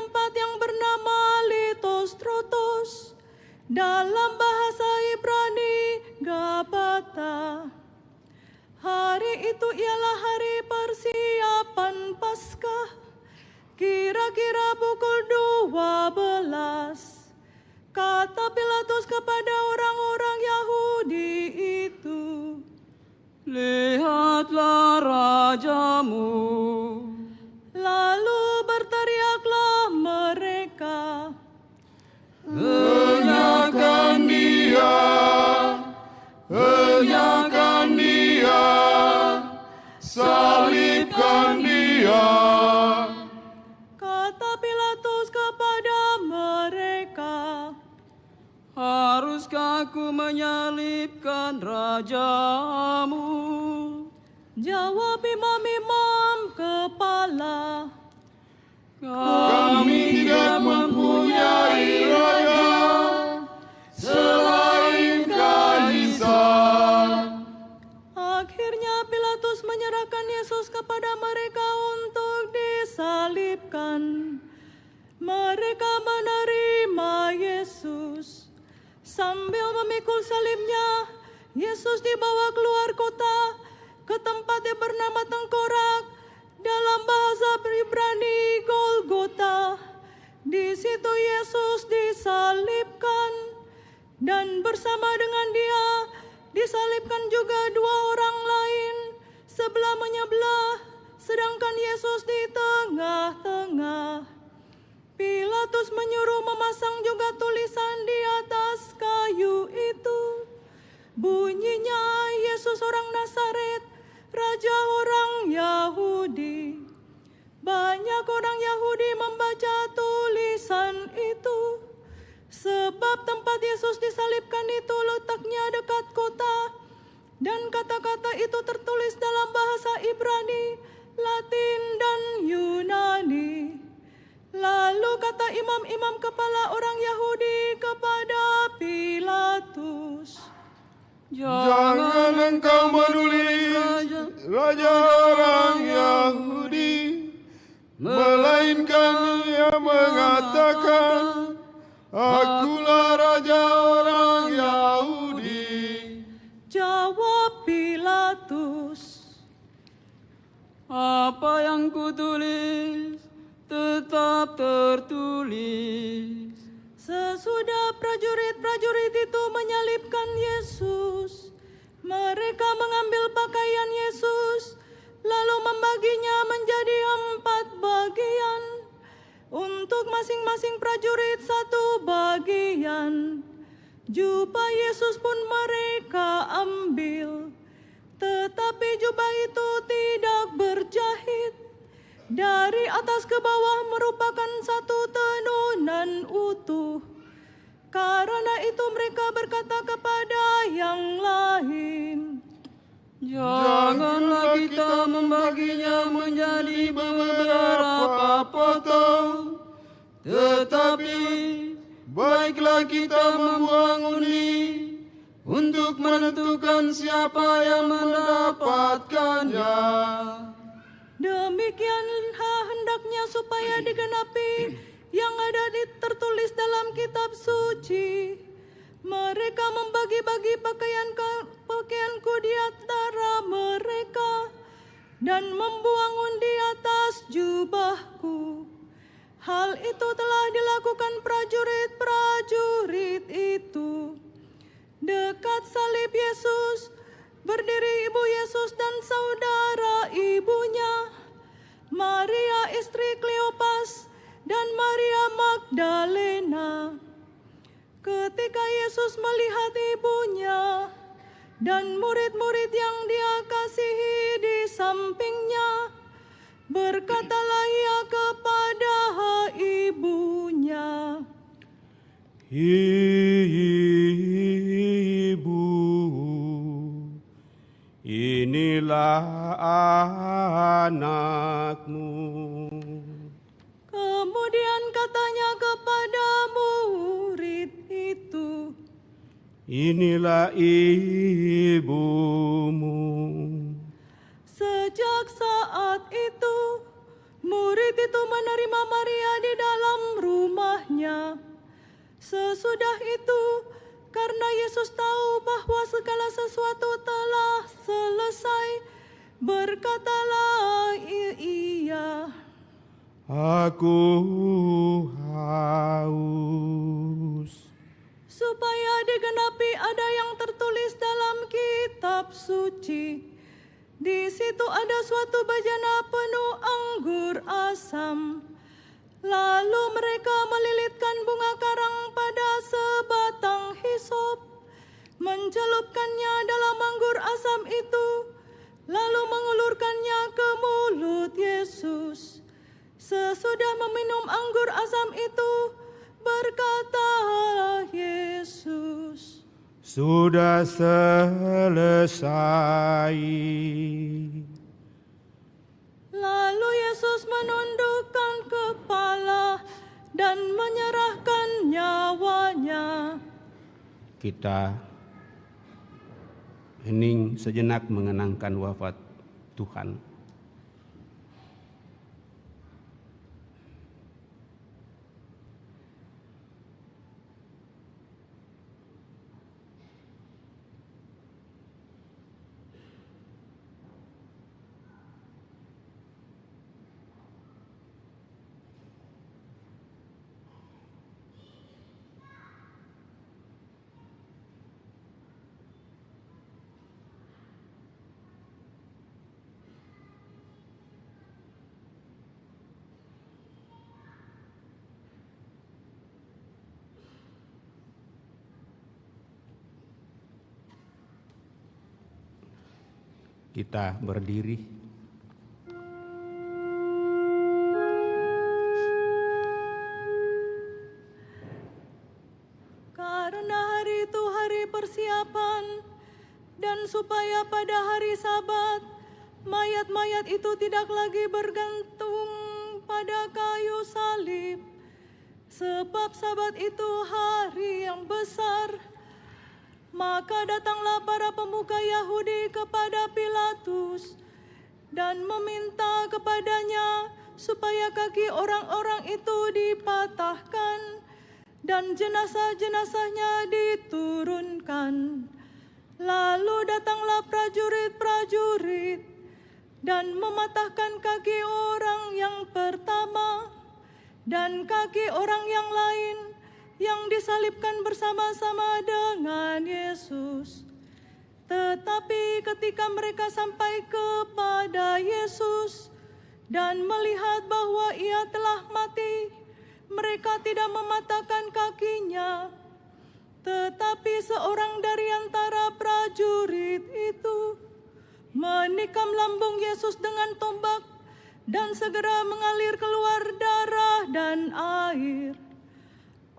tempat yang bernama Litostrotos, dalam bahasa Ibrani Gabata. Hari itu ialah hari persiapan Paskah, kira-kira pukul 12. Kata Pilatus kepada orang-orang Yahudi itu, "Lihatlah rajamu." Lalu berteriaklah mereka, "Enyahkan dia! Enyahkan dia! Salibkan dia!" Kata Pilatus kepada mereka, "Haruskah aku menyalibkan rajamu?" Jawab imam-imam kepala, "Kami tidak mempunyai raja selain Kaisar." Akhirnya Pilatus menyerahkan Yesus kepada mereka untuk disalibkan. Mereka menerima Yesus. Sambil memikul salibnya, Yesus dibawa keluar kota ke tempat yang bernama Tengkorak, dalam bahasa Ibrani Golgota. Di situ Yesus disalibkan, dan bersama dengan Dia disalibkan juga dua orang lain, sebelah menyebelah, sedangkan Yesus di tengah-tengah. Pilatus menyuruh memasang juga tulisan di atas kayu itu. Bunyinya, Yesus orang Nazaret, Raja orang Yahudi. Banyak orang Yahudi membaca tulisan itu, sebab tempat Yesus disalibkan itu letaknya dekat kota, dan kata-kata itu tertulis dalam bahasa Ibrani, Latin, dan Yunani. Lalu kata imam-imam kepala orang Yahudi kepada Pilatus, "Jangan engkau menulis raja orang Yahudi, melainkan ia mengatakan, akulah raja orang Yahudi." Jawab Pilatus, "Apa yang kutulis tetap tertulis." Sesudah prajurit-prajurit itu menyalibkan Yesus, mereka mengambil pakaian Yesus, lalu membaginya menjadi 4 bagian, untuk masing-masing prajurit 1 bagian. Jubah Yesus pun mereka ambil, tetapi jubah itu tidak berjahit. Dari atas ke bawah merupakan 1 tenunan utuh. Karena itu mereka berkata kepada yang lain, "Janganlah kita membaginya menjadi beberapa potong, tetapi baiklah kita membuang undi untuk menentukan siapa yang mendapatkannya." Demikianlah hendaknya supaya digenapi yang ada tertulis dalam kitab suci. Mereka membagi-bagi pakaianku di antara mereka, dan membuang undi atas jubahku. Hal itu telah dilakukan prajurit-prajurit itu. Dekat salib Yesus berdiri ibu Yesus dan saudara ibunya, Maria istri Kleopas dan Maria Magdalena. Ketika Yesus melihat ibunya dan murid-murid yang Dia kasihi di sampingnya, berkatalah Ia kepada ibunya, "Ibu, inilah anakmu." Kemudian katanya kepada murid itu, "Inilah ibumu." Sejak saat itu, murid itu menerima Maria di dalam Sesudah itu, karena Yesus tahu bahwa segala sesuatu telah selesai, berkatalah ia, "Aku haus." Supaya digenapi ada yang tertulis dalam kitab suci. Di situ ada suatu bejana penuh anggur asam. Lalu mereka melilitkan bunga karang pada sebatang hisop, mencelupkannya dalam anggur asam itu, lalu mengulurkannya ke mulut Yesus. Sesudah meminum anggur asam itu, berkatalah Yesus, "Sudah selesai." Lalu Yesus menundukkan kepala dan menyerahkan nyawanya. Kita hening sejenak mengenangkan wafat Tuhan. Kita berdiri. Karena hari itu hari persiapan, dan supaya pada hari Sabat, mayat-mayat itu tidak lagi bergantung pada kayu salib. Sebab Sabat itu hari yang besar. Maka datanglah para pemuka Yahudi kepada Pilatus dan meminta kepadanya supaya kaki orang-orang itu dipatahkan dan jenazah-jenazahnya diturunkan. Lalu datanglah prajurit-prajurit dan mematahkan kaki orang yang pertama dan kaki orang yang lain yang disalibkan bersama-sama dengan Yesus. Tetapi ketika mereka sampai kepada Yesus dan melihat bahwa ia telah mati, mereka tidak mematahkan kakinya. Tetapi seorang dari antara prajurit itu menikam lambung Yesus dengan tombak, dan segera mengalir keluar darah dan air.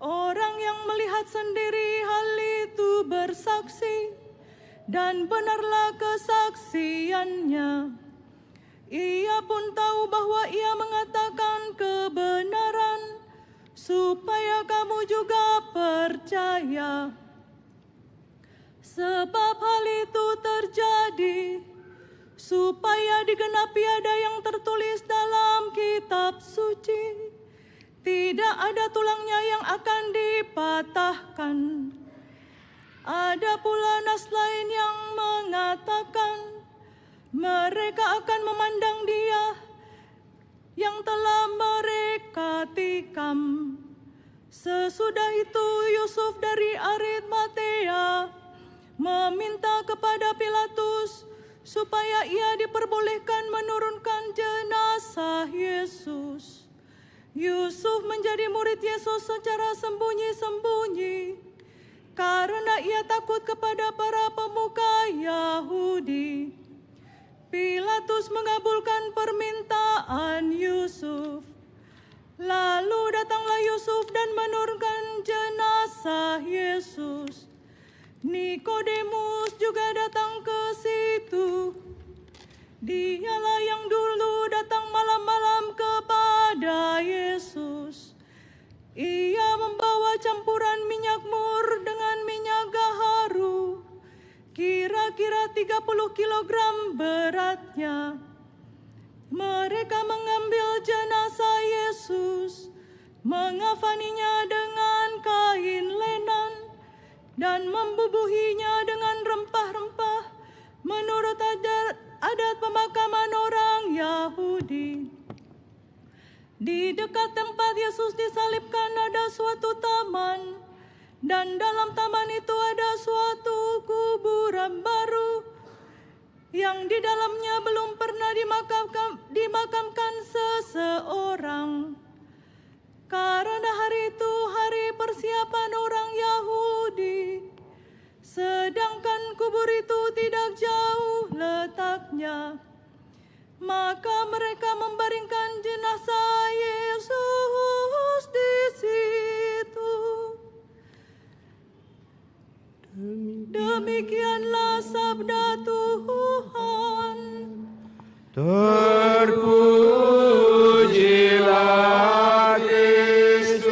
Orang yang melihat sendiri hal itu bersaksi, dan benarlah kesaksiannya. Ia pun tahu bahwa ia mengatakan kebenaran, supaya kamu juga percaya. Sebab hal itu terjadi, supaya digenapi ada yang tertulis dalam kitab suci. Tidak ada tulangnya yang akan dipatahkan. Ada pula nas lain yang mengatakan, mereka akan memandang dia yang telah mereka tikam. Sesudah itu Yusuf dari Arimatea meminta kepada Pilatus supaya ia diperbolehkan menurunkan jenazah Yesus. Yusuf menjadi murid Yesus secara sembunyi-sembunyi karena ia takut kepada para pemuka Yahudi. Pilatus mengabulkan permintaan Yusuf. Lalu datanglah Yusuf dan menurunkan jenazah Yesus. Nikodemus juga datang ke situ. Dialah yang dulu datang malam-malam kepada Yesus. Ia membawa campuran minyak mur dengan minyak gaharu, kira-kira 30 kilogram beratnya. Mereka mengambil jenazah Yesus, mengafaninya dengan kain lenan dan membubuhinya dengan rempah-rempah menurut adat pemakaman orang Yahudi. Di dekat tempat Yesus disalibkan ada suatu taman, dan dalam taman itu ada suatu kuburan baru yang di dalamnya belum pernah dimakamkan seseorang. Karena hari itu hari persiapan orang Yahudi, sedangkan kubur itu tidak jauh letaknya, maka mereka membaringkan jenazah Yesus di situ. Demikianlah sabda Tuhan. Terpujilah Kristus.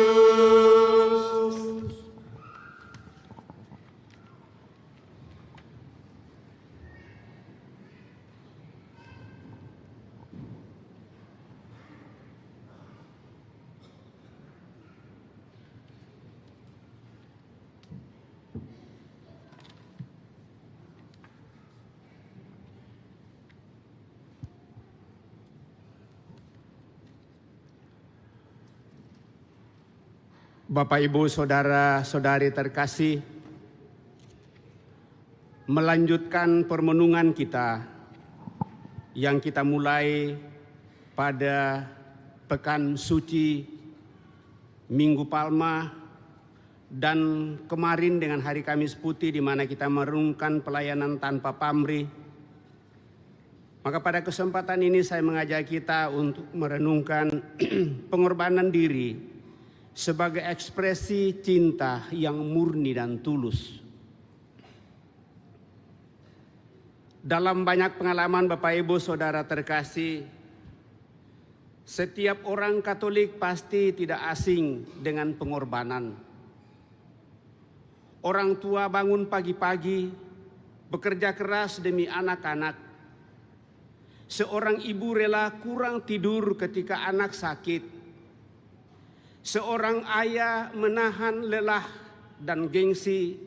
Bapak, Ibu, Saudara-saudari terkasih, melanjutkan permenungan kita yang kita mulai pada Pekan Suci Minggu Palma dan kemarin dengan Hari Kamis Putih di mana kita merenungkan pelayanan tanpa pamrih. Maka pada kesempatan ini saya mengajak kita untuk merenungkan pengorbanan diri sebagai ekspresi cinta yang murni dan tulus. Dalam banyak pengalaman Bapak Ibu Saudara terkasih, setiap orang Katolik pasti tidak asing dengan pengorbanan. Orang tua bangun pagi-pagi, bekerja keras demi anak-anak. Seorang ibu rela kurang tidur ketika anak sakit. Seorang ayah menahan lelah dan gengsi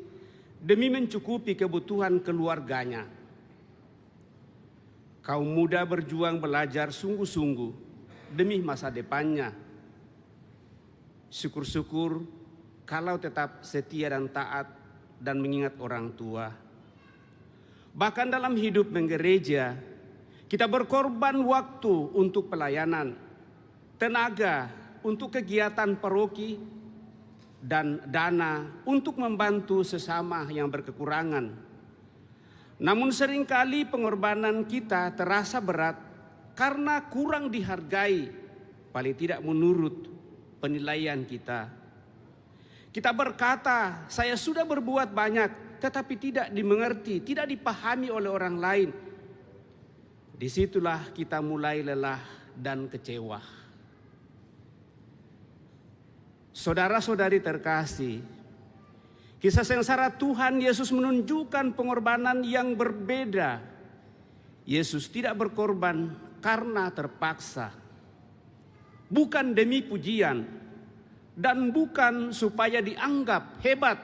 demi mencukupi kebutuhan keluarganya. Kaum muda berjuang belajar sungguh-sungguh demi masa depannya. Syukur-syukur kalau tetap setia dan taat dan mengingat orang tua. Bahkan dalam hidup menggereja, kita berkorban waktu untuk pelayanan, tenaga untuk kegiatan paroki, dan dana untuk membantu sesama yang berkekurangan. Namun seringkali pengorbanan kita terasa berat karena kurang dihargai, paling tidak menurut penilaian kita. Kita berkata, saya sudah berbuat banyak, tetapi tidak dimengerti, tidak dipahami oleh orang lain. Disitulah kita mulai lelah dan kecewa. Saudara-saudari terkasih, kisah sengsara Tuhan Yesus menunjukkan pengorbanan yang berbeda. Yesus tidak berkorban karena terpaksa, bukan demi pujian, dan bukan supaya dianggap hebat.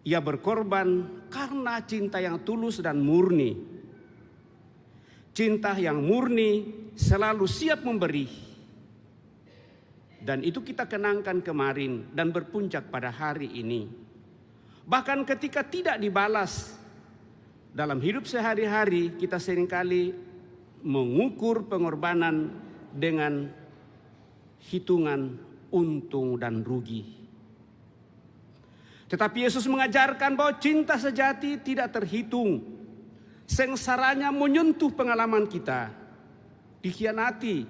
Ia berkorban karena cinta yang tulus dan murni. Cinta yang murni selalu siap memberi. Dan itu kita kenangkan kemarin dan berpuncak pada hari ini. Bahkan ketika tidak dibalas, dalam hidup sehari-hari kita seringkali mengukur pengorbanan dengan hitungan untung dan rugi. Tetapi Yesus mengajarkan bahwa cinta sejati tidak terhitung. Sengsaranya menyentuh pengalaman kita. Dikhianati,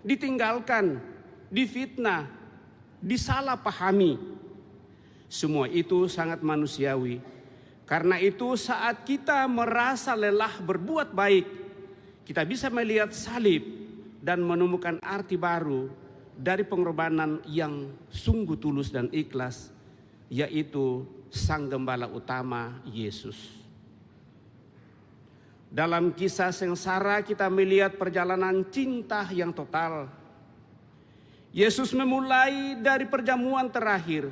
ditinggalkan, difitnah, disalahpahami. Semua itu sangat manusiawi. Karena itu saat kita merasa lelah berbuat baik, kita bisa melihat salib dan menemukan arti baru dari pengorbanan yang sungguh tulus dan ikhlas, yaitu Sang Gembala utama Yesus. Dalam kisah sengsara kita melihat perjalanan cinta yang total. Yesus memulai dari perjamuan terakhir,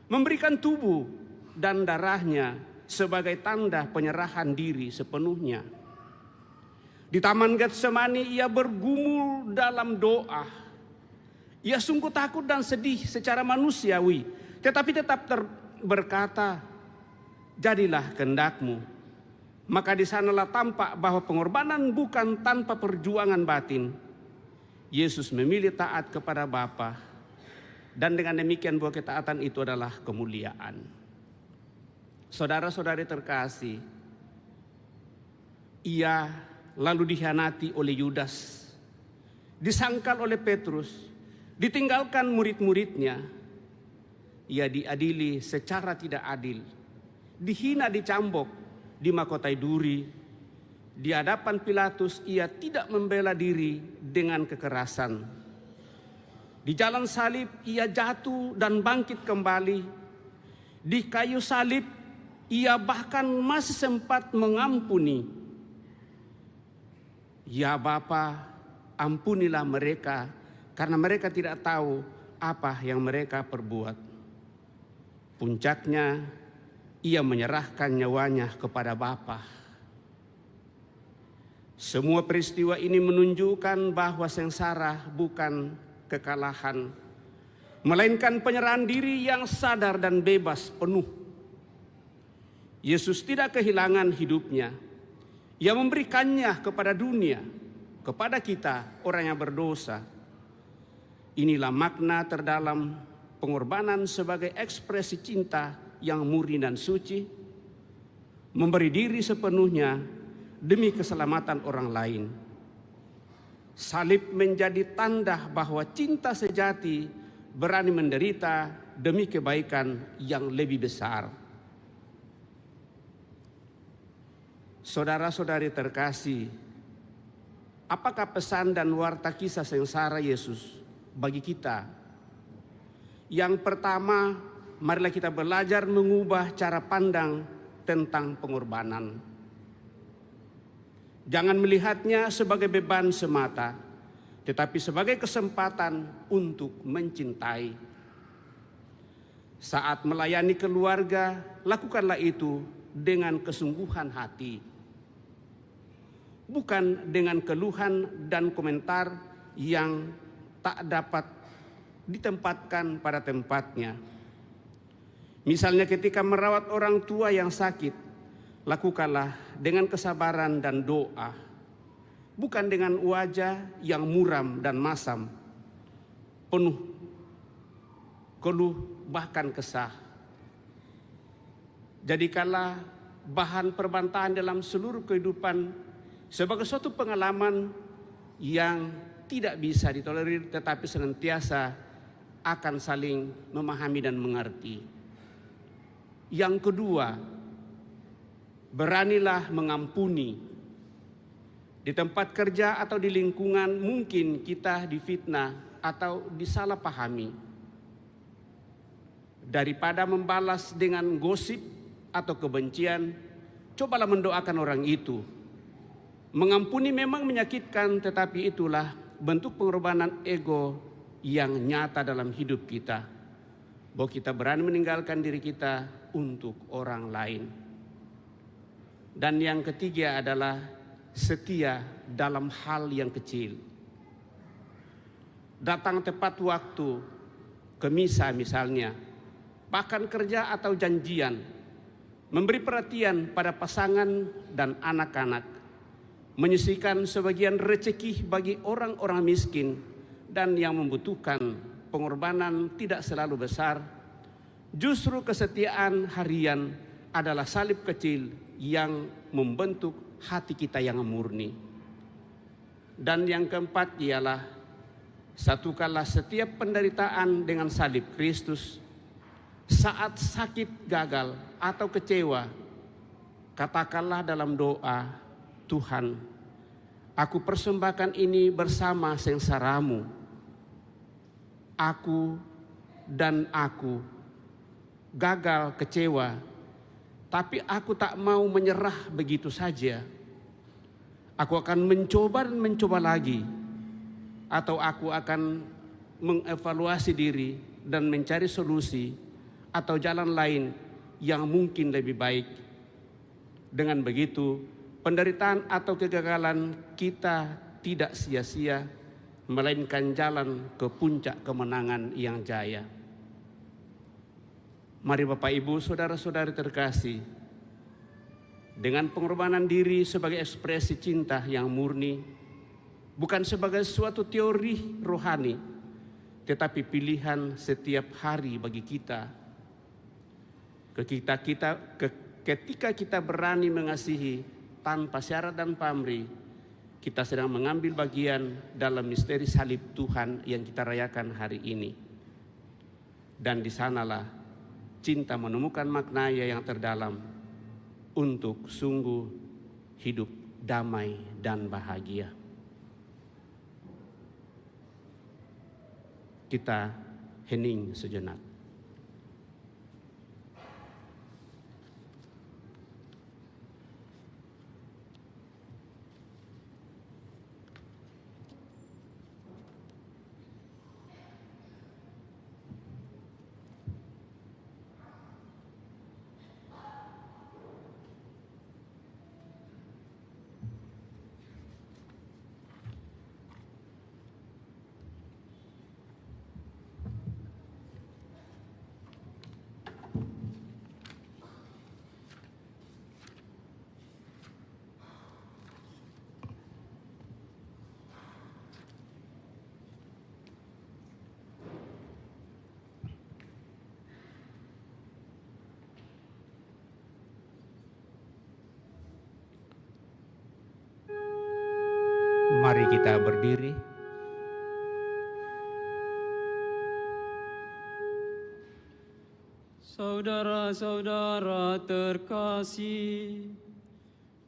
memberikan tubuh dan darahnya sebagai tanda penyerahan diri sepenuhnya. Di Taman Getsemani ia bergumul dalam doa. Ia sungguh takut dan sedih secara manusiawi, tetapi tetap berkata, "Jadilah kehendak-Mu." Maka di sanalah tampak bahwa pengorbanan bukan tanpa perjuangan batin. Yesus memilih taat kepada Bapa, dan dengan demikian bahwa ketaatan itu adalah kemuliaan. Saudara-saudari terkasih, ia lalu dikhianati oleh Yudas, disangkal oleh Petrus, ditinggalkan murid-muridnya. Ia diadili secara tidak adil, dihina, dicambuk, dimahkotai duri. Di hadapan Pilatus ia tidak membela diri dengan kekerasan. Di jalan salib ia jatuh dan bangkit kembali. Di kayu salib ia bahkan masih sempat mengampuni. Ya Bapa, ampunilah mereka karena mereka tidak tahu apa yang mereka perbuat. Puncaknya ia menyerahkan nyawanya kepada Bapa. Semua peristiwa ini menunjukkan bahwa sengsara bukan kekalahan, melainkan penyerahan diri yang sadar dan bebas penuh. Yesus tidak kehilangan hidupnya. Ia memberikannya kepada dunia, kepada kita orang yang berdosa. Inilah makna terdalam pengorbanan sebagai ekspresi cinta yang murni dan suci, memberi diri sepenuhnya demi keselamatan orang lain. Salib menjadi tanda bahwa cinta sejati berani menderita demi kebaikan yang lebih besar. Saudara-saudari terkasih, apakah pesan dan warta kisah sengsara Yesus bagi kita? Yang pertama, marilah kita belajar mengubah cara pandang tentang pengorbanan. Jangan melihatnya sebagai beban semata, tetapi sebagai kesempatan untuk mencintai. Saat melayani keluarga, lakukanlah itu dengan kesungguhan hati, bukan dengan keluhan dan komentar yang tak dapat ditempatkan pada tempatnya. Misalnya ketika merawat orang tua yang sakit, lakukanlah dengan kesabaran dan doa, bukan dengan wajah yang muram dan masam, penuh keluh bahkan kesah. Jadikanlah bahan perbantahan dalam seluruh kehidupan sebagai suatu pengalaman yang tidak bisa ditolerir, tetapi senantiasa akan saling memahami dan mengerti. Yang kedua, beranilah mengampuni. Di tempat kerja atau di lingkungan mungkin kita difitnah atau disalahpahami. Daripada membalas dengan gosip atau kebencian, cobalah mendoakan orang itu. Mengampuni memang menyakitkan, tetapi itulah bentuk pengorbanan ego yang nyata dalam hidup kita. Bahwa kita berani meninggalkan diri kita untuk orang lain. Dan yang ketiga adalah setia dalam hal yang kecil. Datang tepat waktu ke misa misalnya, bahkan kerja atau janjian, memberi perhatian pada pasangan dan anak-anak, menyisihkan sebagian rezeki bagi orang-orang miskin dan yang membutuhkan. Pengorbanan tidak selalu besar. Justru kesetiaan harian adalah salib kecil yang membentuk hati kita yang murni. Dan yang keempat ialah satukanlah setiap penderitaan dengan salib Kristus. Saat sakit, gagal atau kecewa, katakanlah dalam doa, Tuhan, aku persembahkan ini bersama sengsaramu. Aku gagal, kecewa, tapi aku tak mau menyerah begitu saja. Aku akan mencoba dan mencoba lagi, atau aku akan mengevaluasi diri dan mencari solusi atau jalan lain yang mungkin lebih baik. Dengan begitu, penderitaan atau kegagalan kita tidak sia-sia, melainkan jalan ke puncak kemenangan yang jaya. Mari Bapak Ibu, saudara-saudari terkasih, dengan pengorbanan diri sebagai ekspresi cinta yang murni, bukan sebagai suatu teori rohani, tetapi pilihan setiap hari bagi kita. Ketika kita berani mengasihi tanpa syarat dan pamrih, kita sedang mengambil bagian dalam misteri salib Tuhan yang kita rayakan hari ini. Dan di sanalah cinta menemukan maknanya yang terdalam untuk sungguh hidup damai dan bahagia. Kita hening sejenak. Mari kita berdiri. Saudara-saudara terkasih,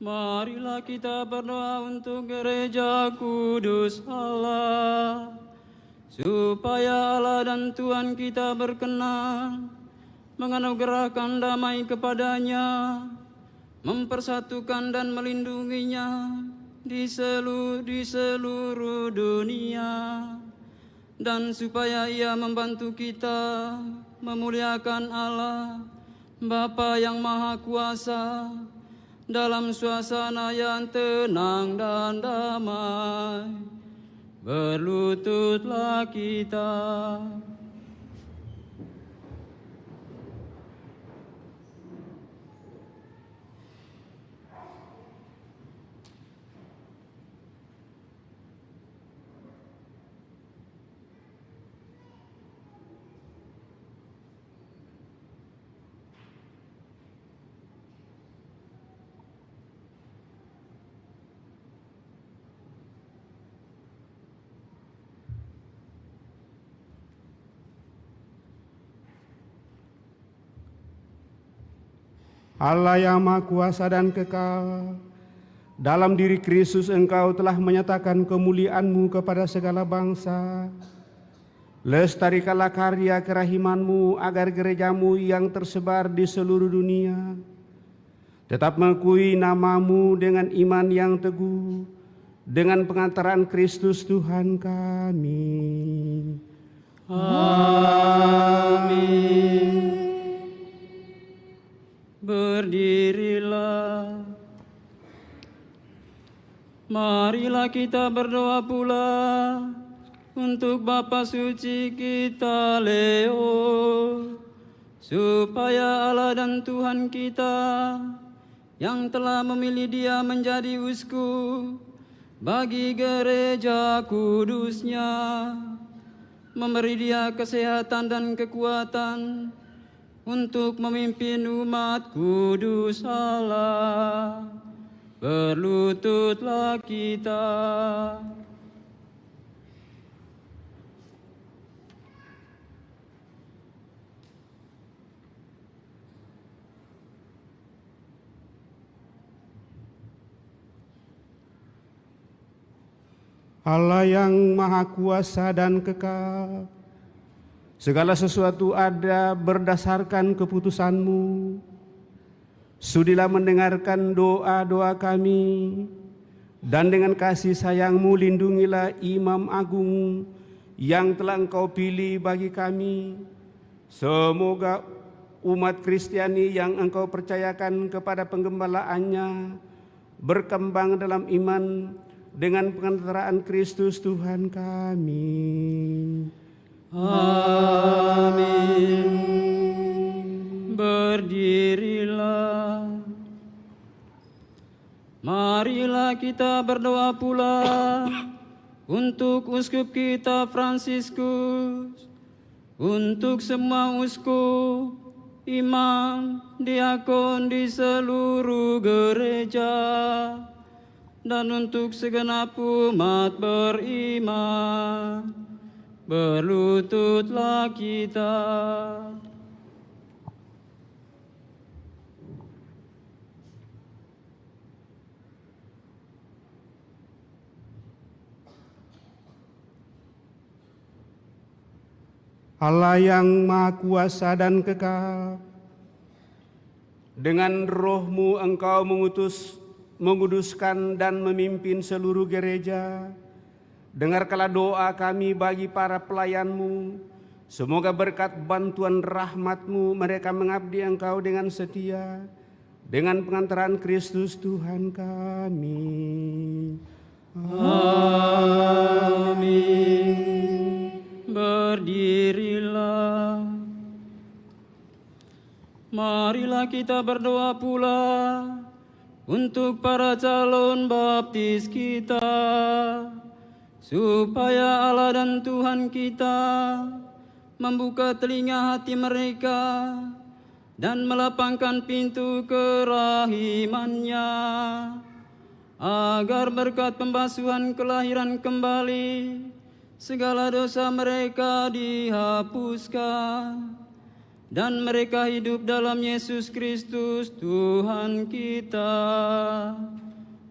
marilah kita berdoa untuk gereja kudus Allah, supaya Allah dan Tuhan kita berkenan menganugerahkan damai kepadanya, mempersatukan dan melindunginya di seluruh dunia, dan supaya Ia membantu kita memuliakan Allah Bapa yang Maha Kuasa dalam suasana yang tenang dan damai. Berlututlah kita. Allah yang Maha Kuasa dan kekal, dalam diri Kristus Engkau telah menyatakan kemuliaan-Mu kepada segala bangsa. Lestarikanlah karya kerahiman-Mu agar gereja-Mu yang tersebar di seluruh dunia tetap mengakui nama-Mu dengan iman yang teguh, dengan pengantaran Kristus Tuhan kami. Amin. Berdirilah. Marilah kita berdoa pula untuk Bapa Suci kita Leo, supaya Allah dan Tuhan kita yang telah memilih dia menjadi uskup bagi gereja kudusnya, memberi dia kesehatan dan kekuatan untuk memimpin umat kudus Allah. Berlututlah kita. Allah yang Maha Kuasa dan kekal, segala sesuatu ada berdasarkan keputusan-Mu. Sudilah mendengarkan doa-doa kami, dan dengan kasih sayang-Mu lindungilah Imam Agung yang telah Engkau pilih bagi kami. Semoga umat Kristiani yang Engkau percayakan kepada penggembalaannya berkembang dalam iman dengan pengantaraan Kristus Tuhan kami. Amin. Berdirilah. Marilah kita berdoa pula untuk uskup kita Fransiskus, untuk semua uskup, imam, diakon di seluruh gereja, dan untuk segenap umat beriman. Berlututlah kita. Allah yang Maha Kuasa dan Kekal, dengan roh-Mu Engkau menguduskan dan memimpin seluruh gereja. Dengarkanlah doa kami bagi para pelayan-Mu. Semoga berkat bantuan rahmat-Mu mereka mengabdi Engkau dengan setia, dengan pengantaran Kristus Tuhan kami. Amin. Berdirilah. Marilah kita berdoa pula untuk para calon baptis kita, supaya Allah dan Tuhan kita membuka telinga hati mereka dan melapangkan pintu kerahimannya, agar berkat pembasuhan kelahiran kembali segala dosa mereka dihapuskan, dan mereka hidup dalam Yesus Kristus Tuhan kita.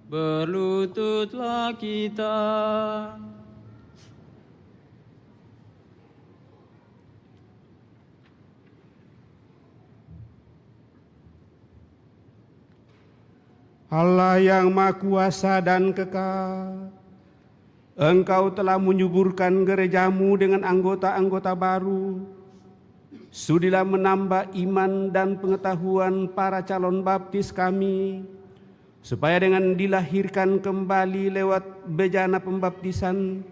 Berlututlah kita. Allah yang Maha Kuasa dan Kekal, Engkau telah menyuburkan gereja-Mu dengan anggota-anggota baru. Sudilah menambah iman dan pengetahuan para calon baptis kami, supaya dengan dilahirkan kembali lewat bejana pembaptisan,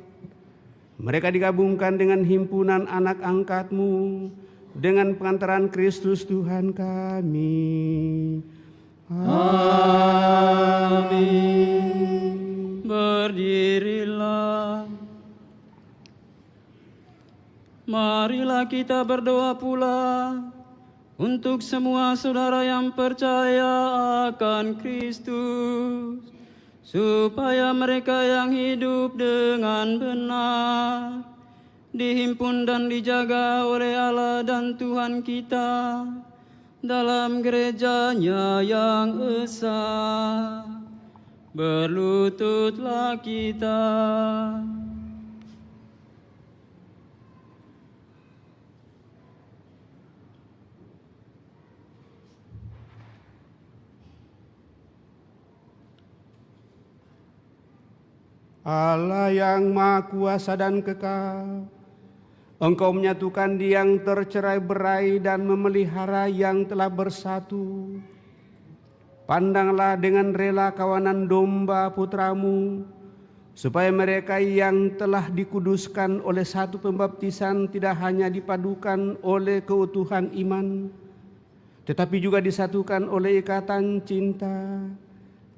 mereka digabungkan dengan himpunan anak angkat-Mu dengan pengantaran Kristus Tuhan kami. Amin. Berdirilah. Marilah kita berdoa pula untuk semua saudara yang percaya akan Kristus, supaya mereka yang hidup dengan benar dihimpun dan dijaga oleh Allah dan Tuhan kita dalam gerejanya yang esa. Berlututlah kita. Allah yang Maha Kuasa dan Kekal, Engkau menyatukan yang tercerai-berai dan memelihara yang telah bersatu. Pandanglah dengan rela kawanan domba putra-Mu, supaya mereka yang telah dikuduskan oleh satu pembaptisan tidak hanya dipadukan oleh keutuhan iman, tetapi juga disatukan oleh ikatan cinta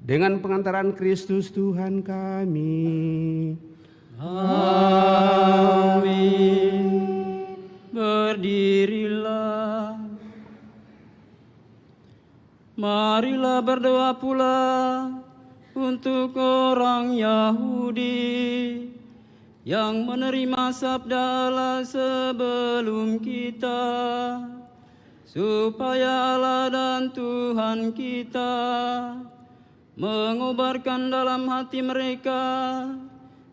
dengan pengantaran Kristus Tuhan kami. Amin. Berdirilah. Marilah berdoa pula untuk orang Yahudi yang menerima sabda Allah sebelum kita, supaya Allah dan Tuhan kita mengobarkan dalam hati mereka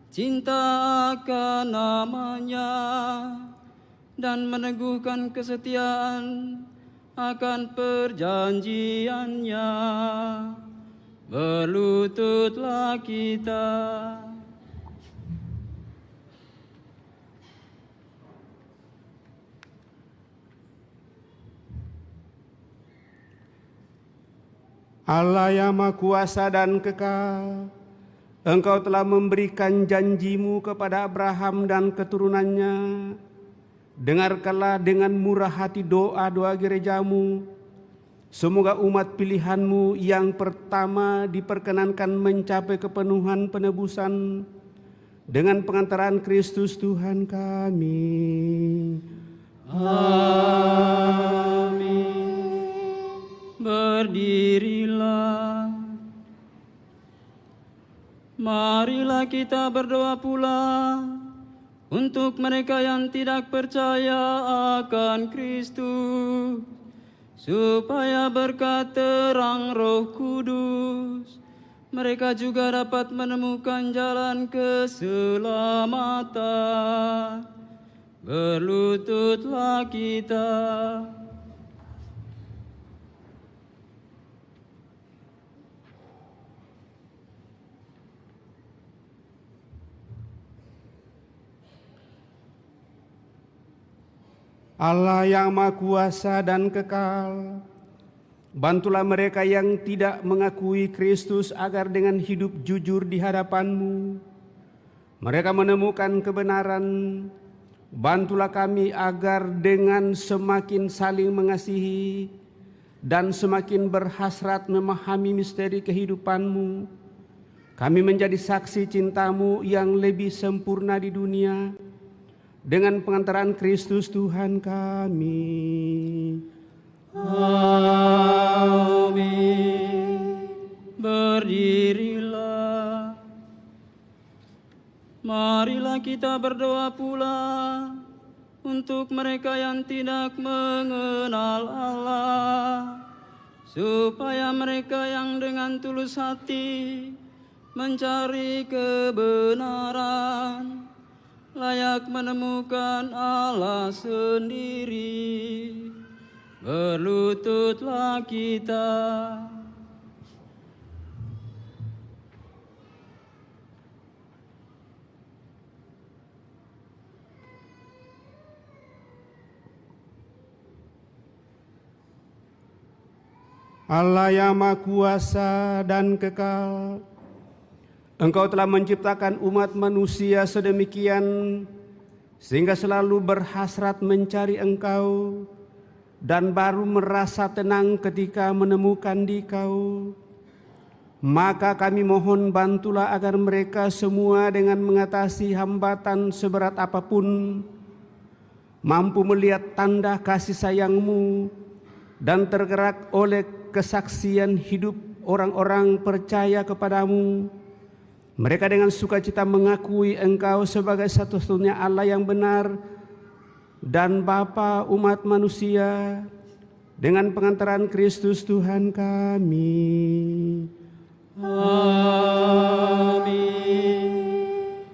cinta akan nama-Nya dan meneguhkan kesetiaan akan perjanjiannya. Berlututlah kita. Allah yang Maha Kuasa dan kekal, Engkau telah memberikan janjimu kepada Abraham dan keturunannya. Dengarkanlah dengan murah hati doa-doa gerejamu. Semoga umat pilihanmu yang pertama diperkenankan mencapai kepenuhan penebusan dengan pengantaran Kristus Tuhan kami. Amin. Berdirilah. Marilah kita berdoa pula untuk mereka yang tidak percaya akan Kristus, supaya berkat terang Roh Kudus mereka juga dapat menemukan jalan keselamatan. Berlututlah kita. Allah yang Maha Kuasa dan kekal, bantulah mereka yang tidak mengakui Kristus agar dengan hidup jujur di hadapan-Mu mereka menemukan kebenaran. Bantulah kami agar dengan semakin saling mengasihi dan semakin berhasrat memahami misteri kehidupan-Mu, kami menjadi saksi cinta-Mu yang lebih sempurna di dunia dengan pengantaran Kristus Tuhan kami. Amin. Berdirilah. Marilah kita berdoa pula untuk mereka yang tidak mengenal Allah, supaya mereka yang dengan tulus hati mencari kebenaran layak menemukan Allah sendiri. Berlututlah kita. Allah yang Maha Kuasa dan kekal, Engkau telah menciptakan umat manusia sedemikian sehingga selalu berhasrat mencari Engkau dan baru merasa tenang ketika menemukan Dikau. Maka kami mohon bantulah agar mereka semua dengan mengatasi hambatan seberat apapun mampu melihat tanda kasih sayang-Mu dan tergerak oleh kesaksian hidup orang-orang percaya kepadamu. Mereka dengan sukacita mengakui Engkau sebagai satu-satunya Allah yang benar dan Bapa umat manusia dengan pengantaran Kristus Tuhan kami. Amin.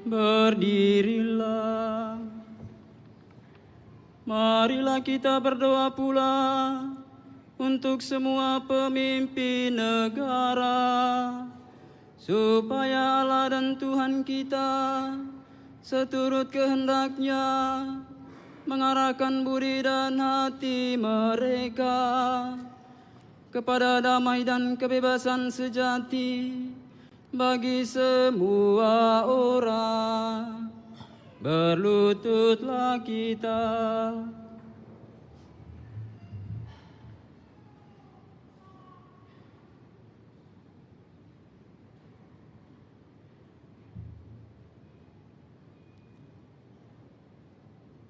Berdirilah. Marilah kita berdoa pula untuk semua pemimpin negara, supaya Allah dan Tuhan kita seturut kehendak-Nya mengarahkan budi dan hati mereka kepada damai dan kebebasan sejati bagi semua orang. Berlututlah kita.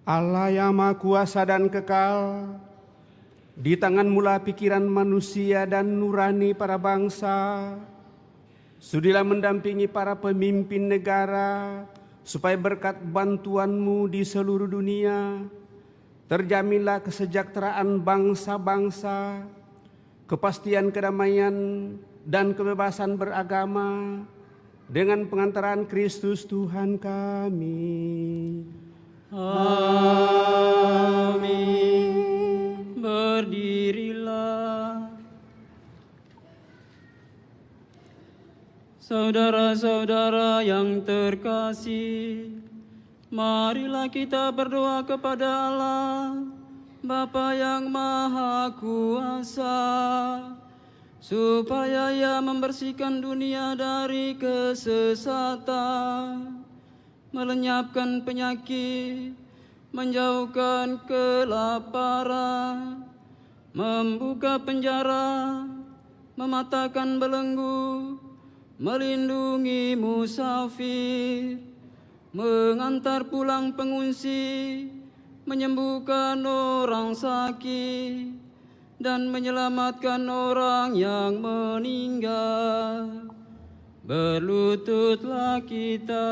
Allah yang Maha Kuasa dan kekal, di tangan-Mu lah pikiran manusia dan nurani para bangsa. Sudilah mendampingi para pemimpin negara, supaya berkat bantuan-Mu di seluruh dunia, terjaminlah kesejahteraan bangsa-bangsa, kepastian kedamaian dan kebebasan beragama, dengan pengantaran Kristus Tuhan kami. Amin. Berdirilah. Saudara-saudara yang terkasih, marilah kita berdoa kepada Allah, Bapa yang Maha Kuasa, supaya Ia membersihkan dunia dari kesesatan, melenyapkan penyakit, menjauhkan kelaparan, membuka penjara, mematahkan belenggu, melindungi musafir, mengantar pulang pengungsi, menyembuhkan orang sakit, dan menyelamatkan orang yang meninggal. Berlututlah kita.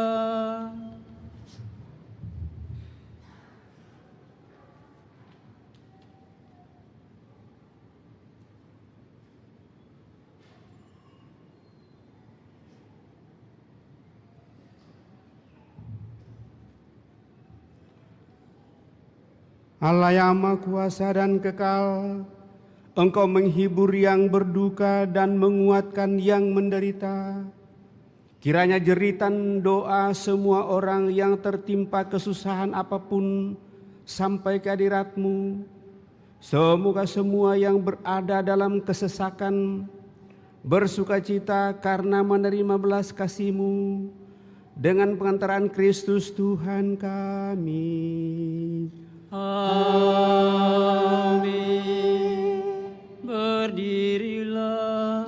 Allah yang Maha Kuasa dan Kekal, Engkau menghibur yang berduka dan menguatkan yang menderita. Kiranya jeritan doa semua orang yang tertimpa kesusahan apapun sampai ke hadirat-Mu. Semoga semua yang berada dalam kesesakan bersukacita karena menerima belas kasih-Mu dengan pengantaran Kristus Tuhan kami. Amin. Berdirilah.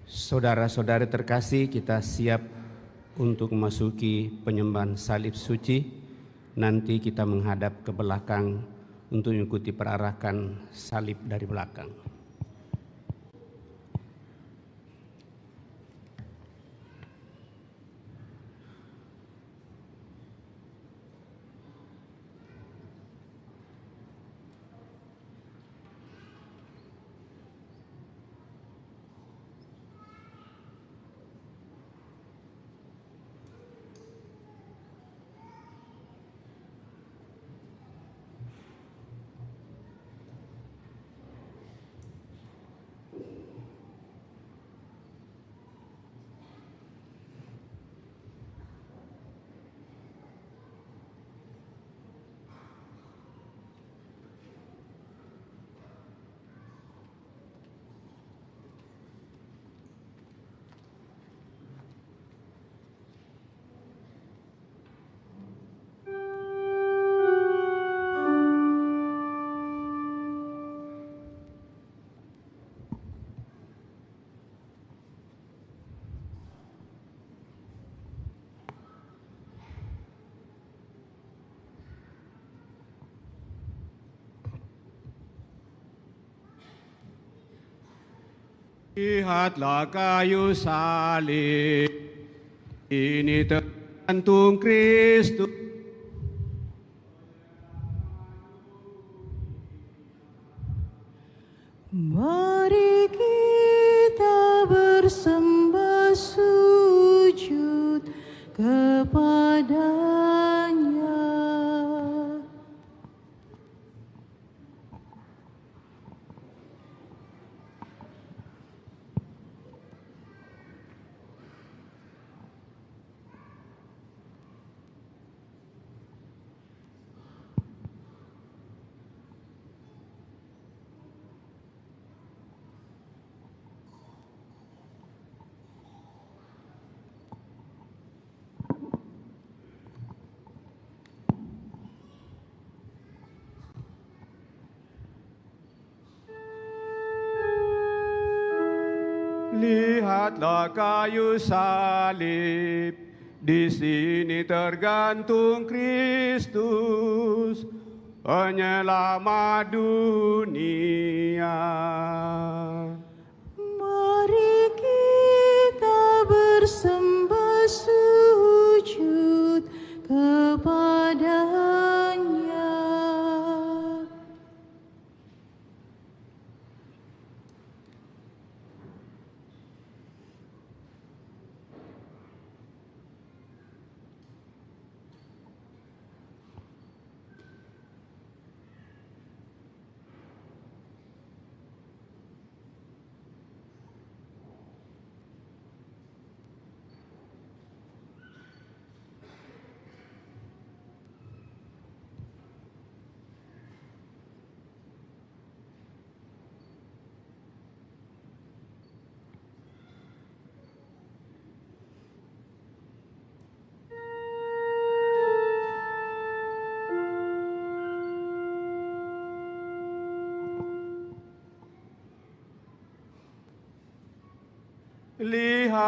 Saudara-saudari terkasih, kita siap untuk memasuki penyembahan salib suci. Nanti kita menghadap ke belakang untuk mengikuti perarakan salib dari belakang. Lihatlah kayu salib, ini tergantung Kristus. Mari kita bersembah sujud kepada-Nya. Lihatlah kayu salib, di sini tergantung Kristus, penyelamat dunia. Mari kita bersembah sujud kepada-Nya.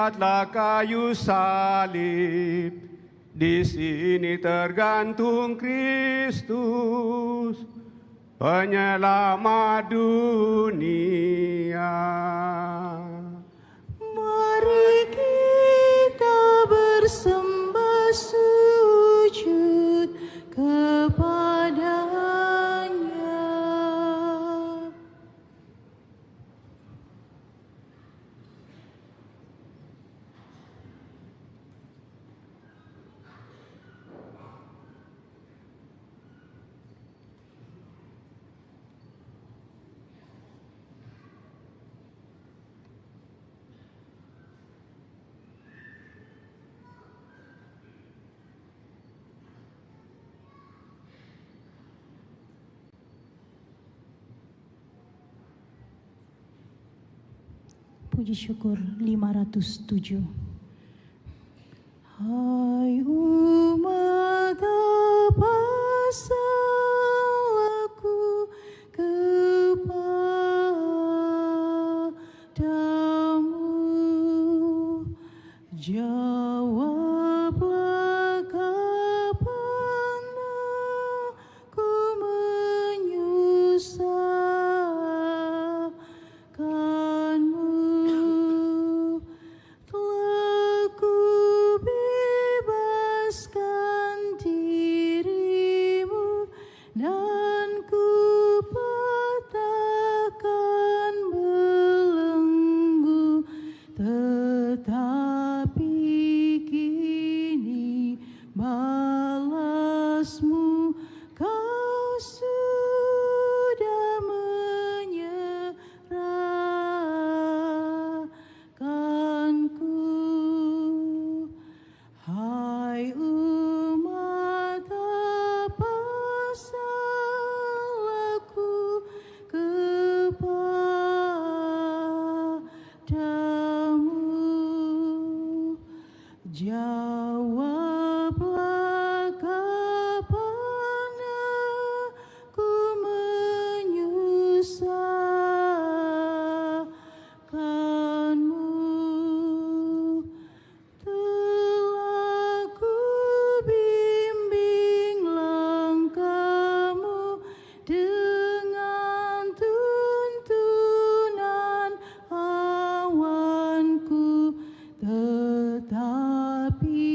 lihatlah kayu salib, di sini tergantung Kristus, penyelamat dunia. Mari kita bersembah sujud kepadanya. Puji syukur 507. Hai umat, apa salahku kepadamu? Jawablah, kapan aku menyusahkanmu? Telah ku bebaskan dirimu dan ku patahkan belenggu, tetapi kini balasmu kau sudah menyerahkanku. Hai umat, apa salahku kepadamu? Jawablah, kapan aku menyusahkanmu? Telah ku bimbing langkahmu dengan tuntunan awanku, tetapi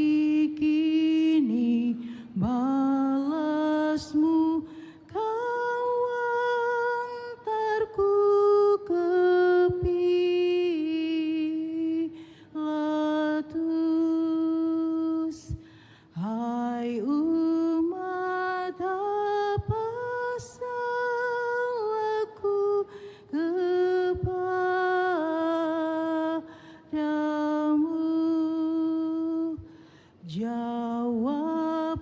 kini balasmu kau antarku ke Pilatus. Hai umat, apa salahku kepadamu? Jawablah,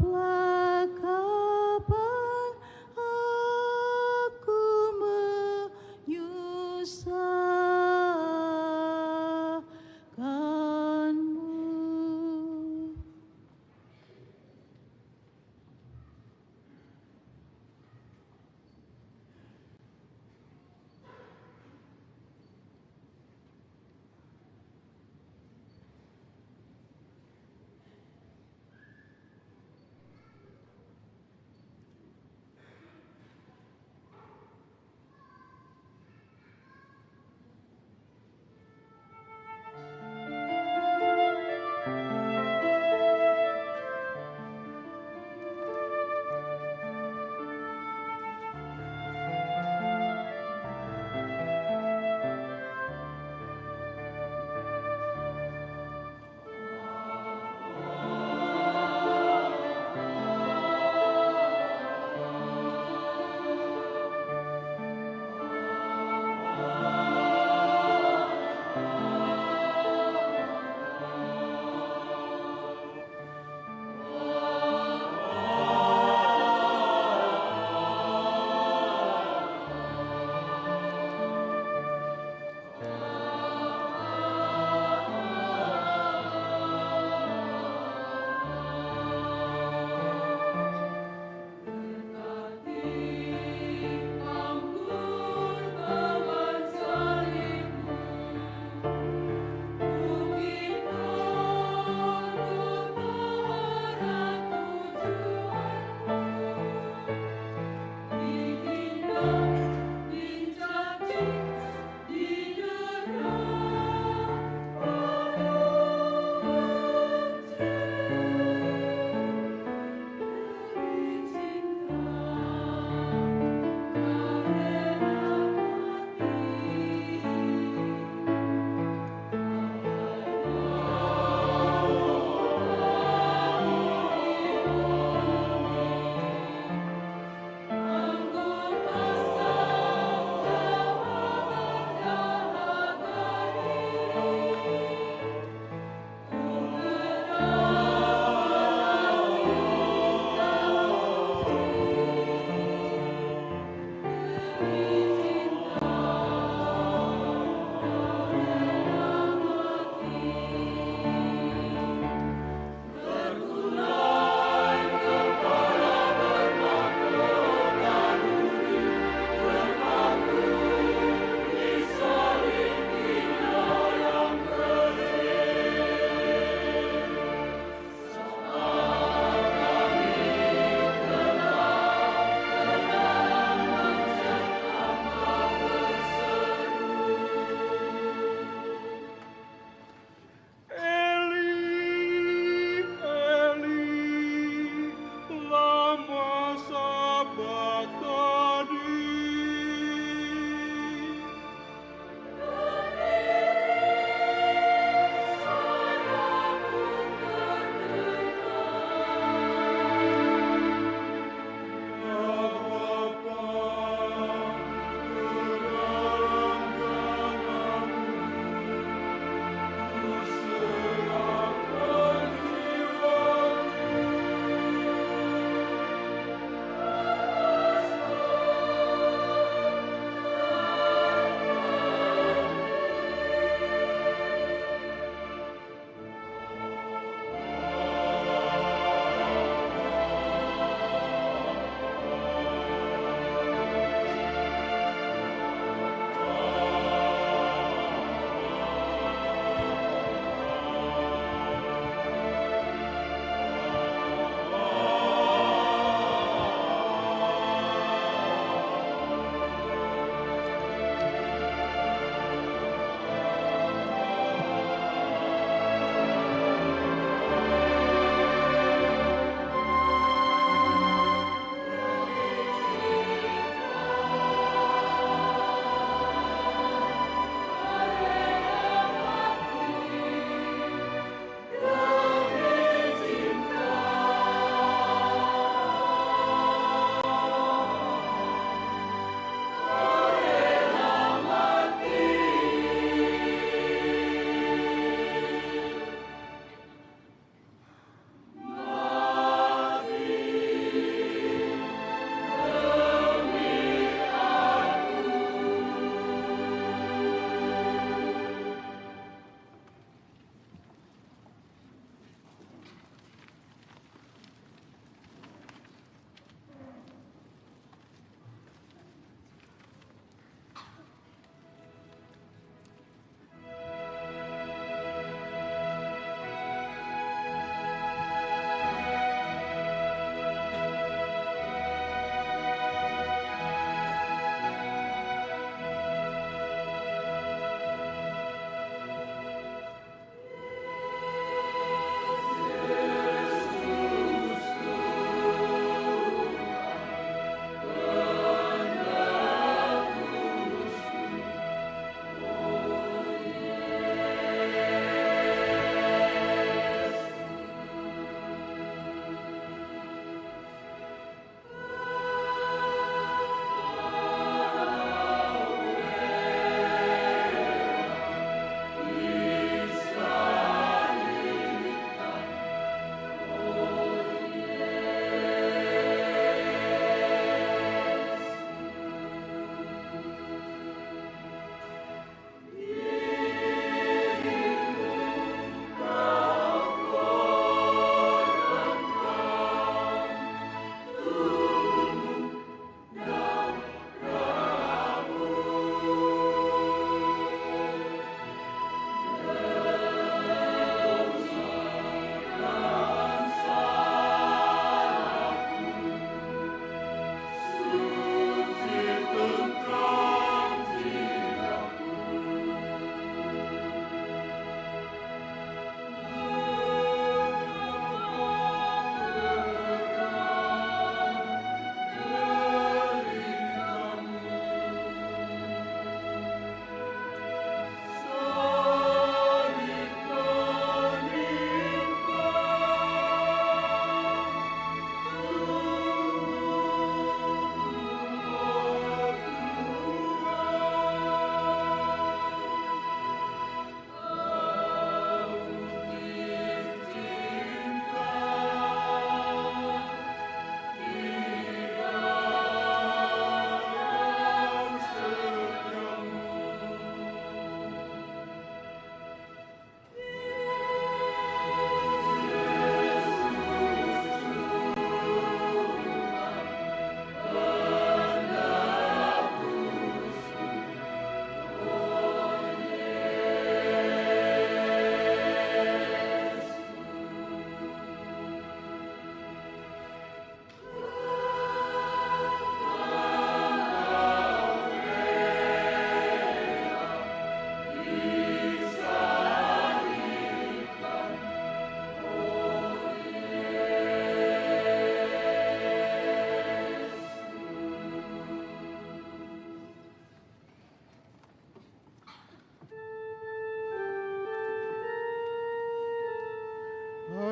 Amen.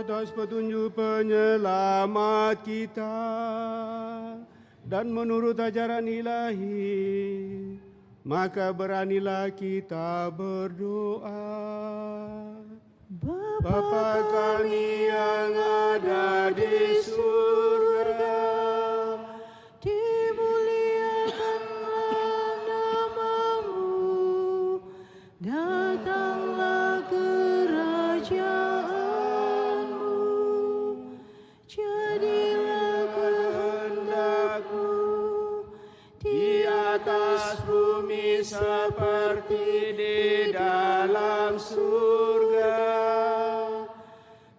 atas petunjuk penyelamat kita dan menurut ajaran ilahi, maka beranilah kita berdoa. Bapa kami yang ada di surga, dimuliakanlah nama-Mu, datanglah kerajaan-Mu, jadilah kehendak-Mu di atas bumi seperti di dalam surga.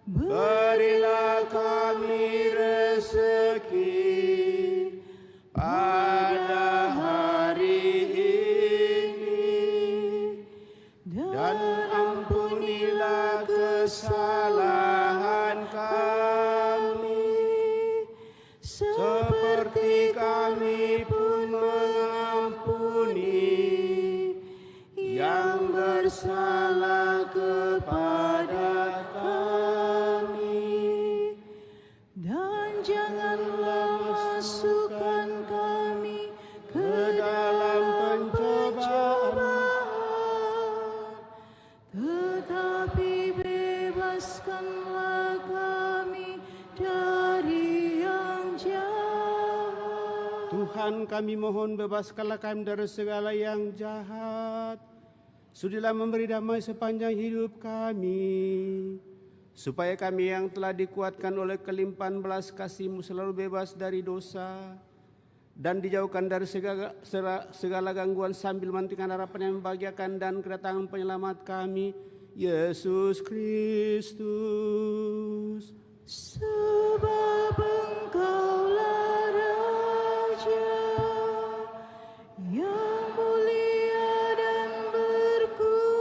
Berilah kami rezeki pada hari ini, dan ampunilah kesalahan kami, seperti kami pun mengampuni yang bersalah kepada kami, dan janganlah masukkan kami ke dalam pencobaan, tetapi bebaskanlah kami dari yang jahat. Tuhan, kami mohon bebaskanlah kami dari segala yang jahat. Sudilah memberi damai sepanjang hidup kami, supaya kami yang telah dikuatkan oleh kelimpahan belas kasih-Mu selalu bebas dari dosa dan dijauhkan dari segala gangguan, sambil menantikan harapan yang membahagiakan dan kedatangan penyelamat kami, Yesus Kristus. Sebab Engkaulah Raja yang mulia dan berkuasa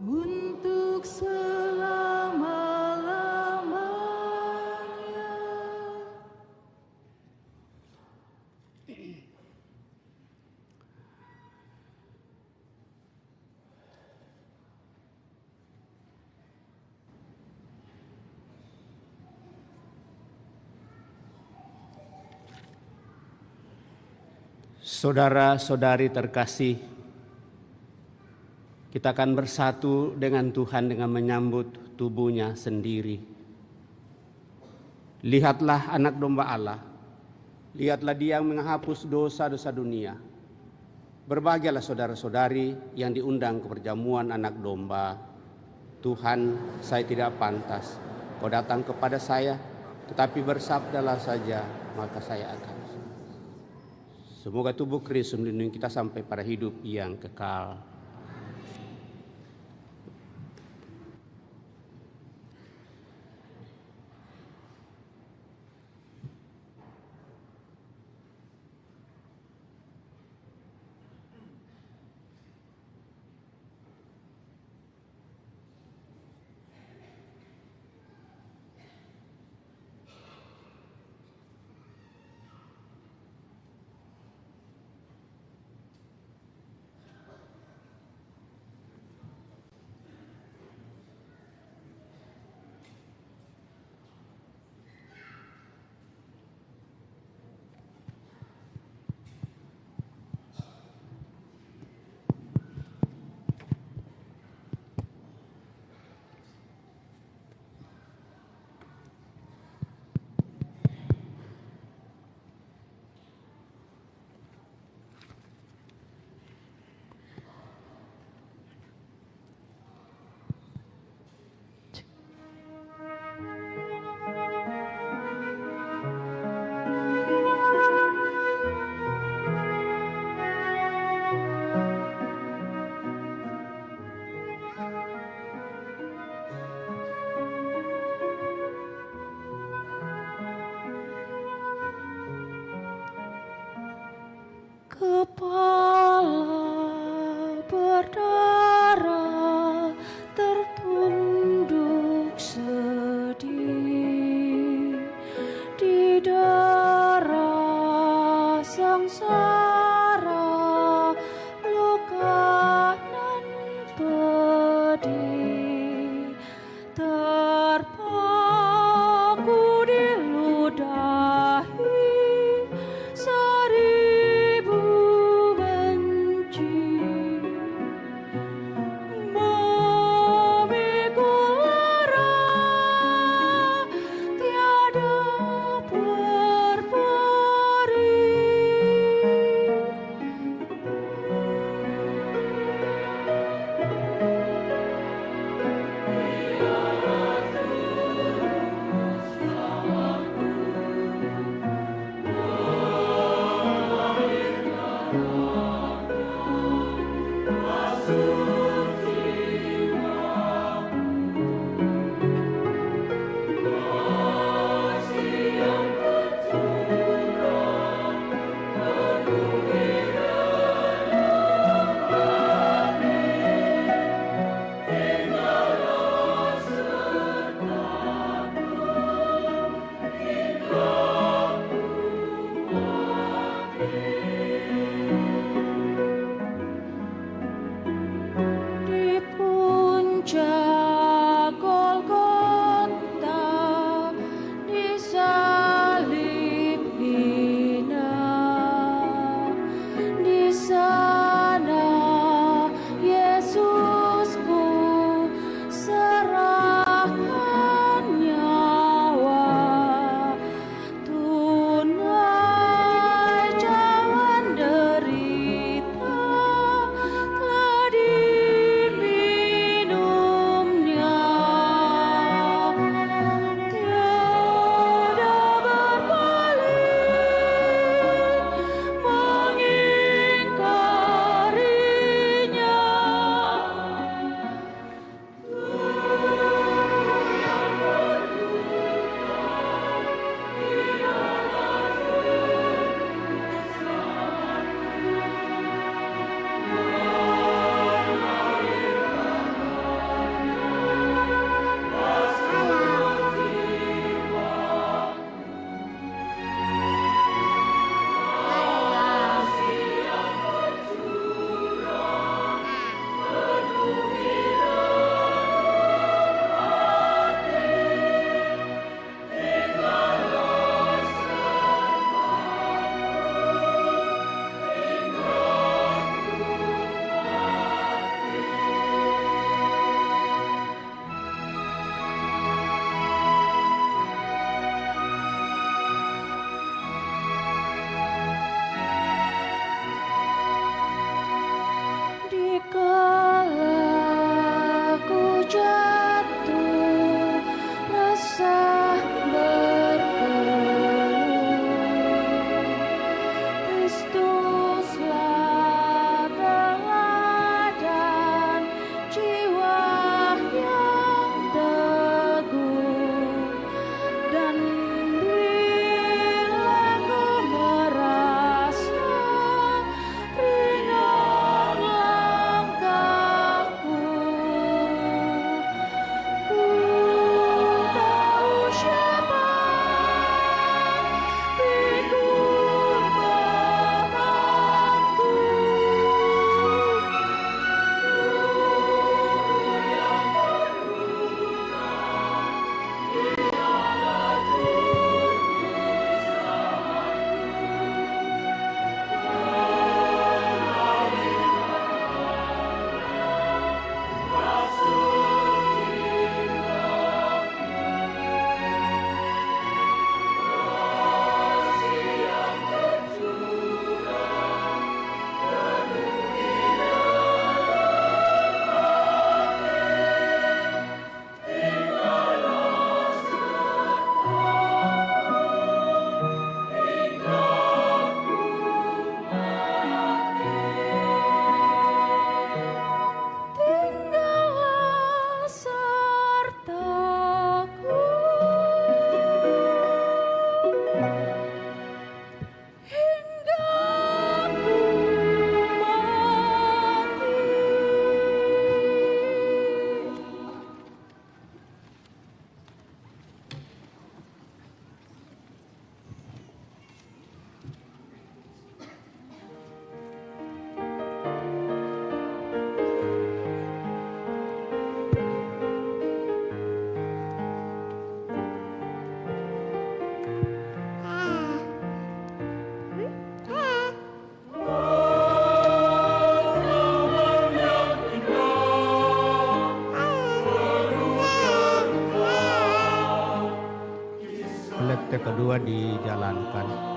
untuk selama-lamanya. Saudara-saudari terkasih, kita akan bersatu dengan Tuhan dengan menyambut tubuh-Nya sendiri. Lihatlah anak domba Allah, lihatlah Dia yang menghapus dosa-dosa dunia. Berbahagialah saudara-saudari yang diundang ke perjamuan anak domba. Tuhan, saya tidak pantas Kau datang kepada saya, tetapi bersabdalah saja, maka saya akan. Semoga tubuh Kristus melindungi kita sampai pada hidup yang kekal. Kepala berdarah tertunduk sedih di darah sengsara, luka nan pedih Reflekte kedua dijalankan.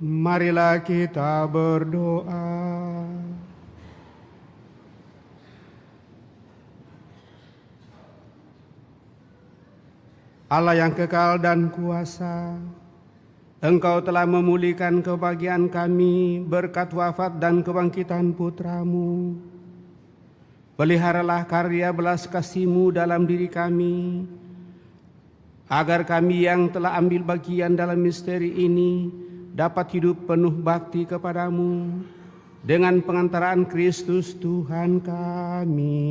Marilah kita berdoa. Allah yang kekal dan kuasa, Engkau telah memulihkan kebahagiaan kami berkat wafat dan kebangkitan Putra-Mu. Peliharalah karya belas kasih-Mu dalam diri kami, agar kami yang telah ambil bagian dalam misteri ini dapat hidup penuh bakti kepadamu dengan pengantaran Kristus Tuhan kami.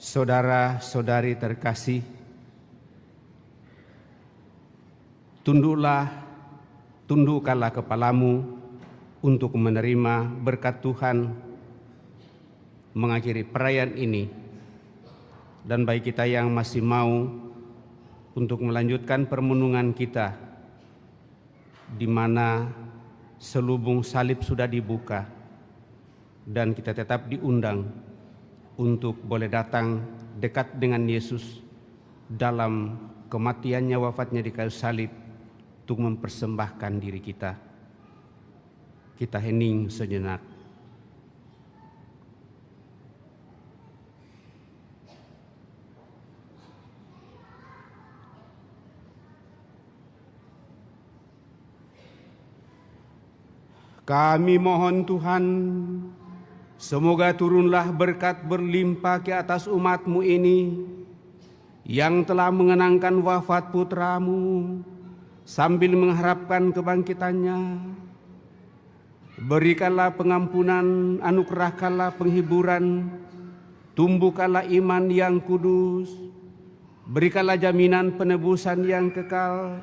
Saudara-saudari terkasih, tundukkanlah kepalamu untuk menerima berkat Tuhan mengakhiri perayaan ini. Dan bagi kita yang masih mau untuk melanjutkan permenungan kita, di mana selubung salib sudah dibuka dan kita tetap diundang untuk boleh datang dekat dengan Yesus dalam kematiannya, wafatnya di kayu salib, untuk mempersembahkan diri kita. Kita hening sejenak. Kami mohon Tuhan, semoga turunlah berkat berlimpah ke atas umat-Mu ini yang telah mengenangkan wafat putra-Mu sambil mengharapkan kebangkitannya. Berikanlah pengampunan, anugerahkanlah penghiburan, tumbuhkanlah iman yang kudus, berikanlah jaminan penebusan yang kekal,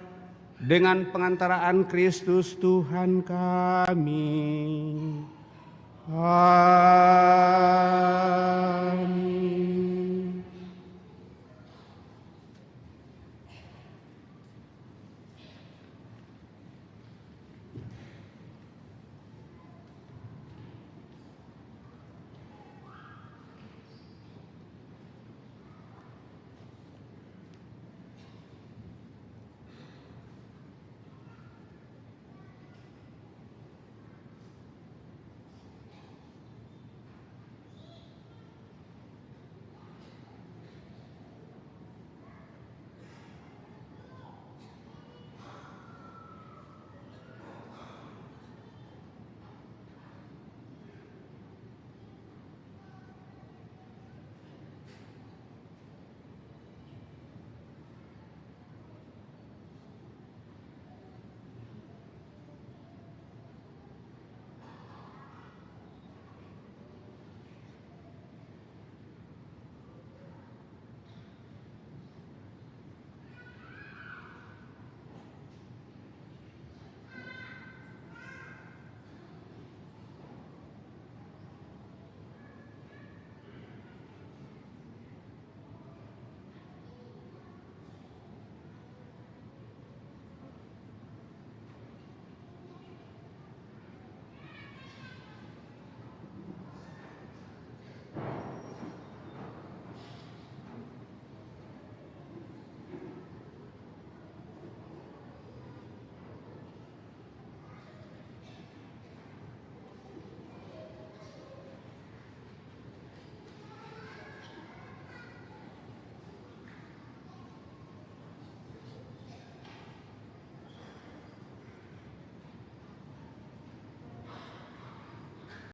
dengan pengantaraan Kristus Tuhan kami. Amin.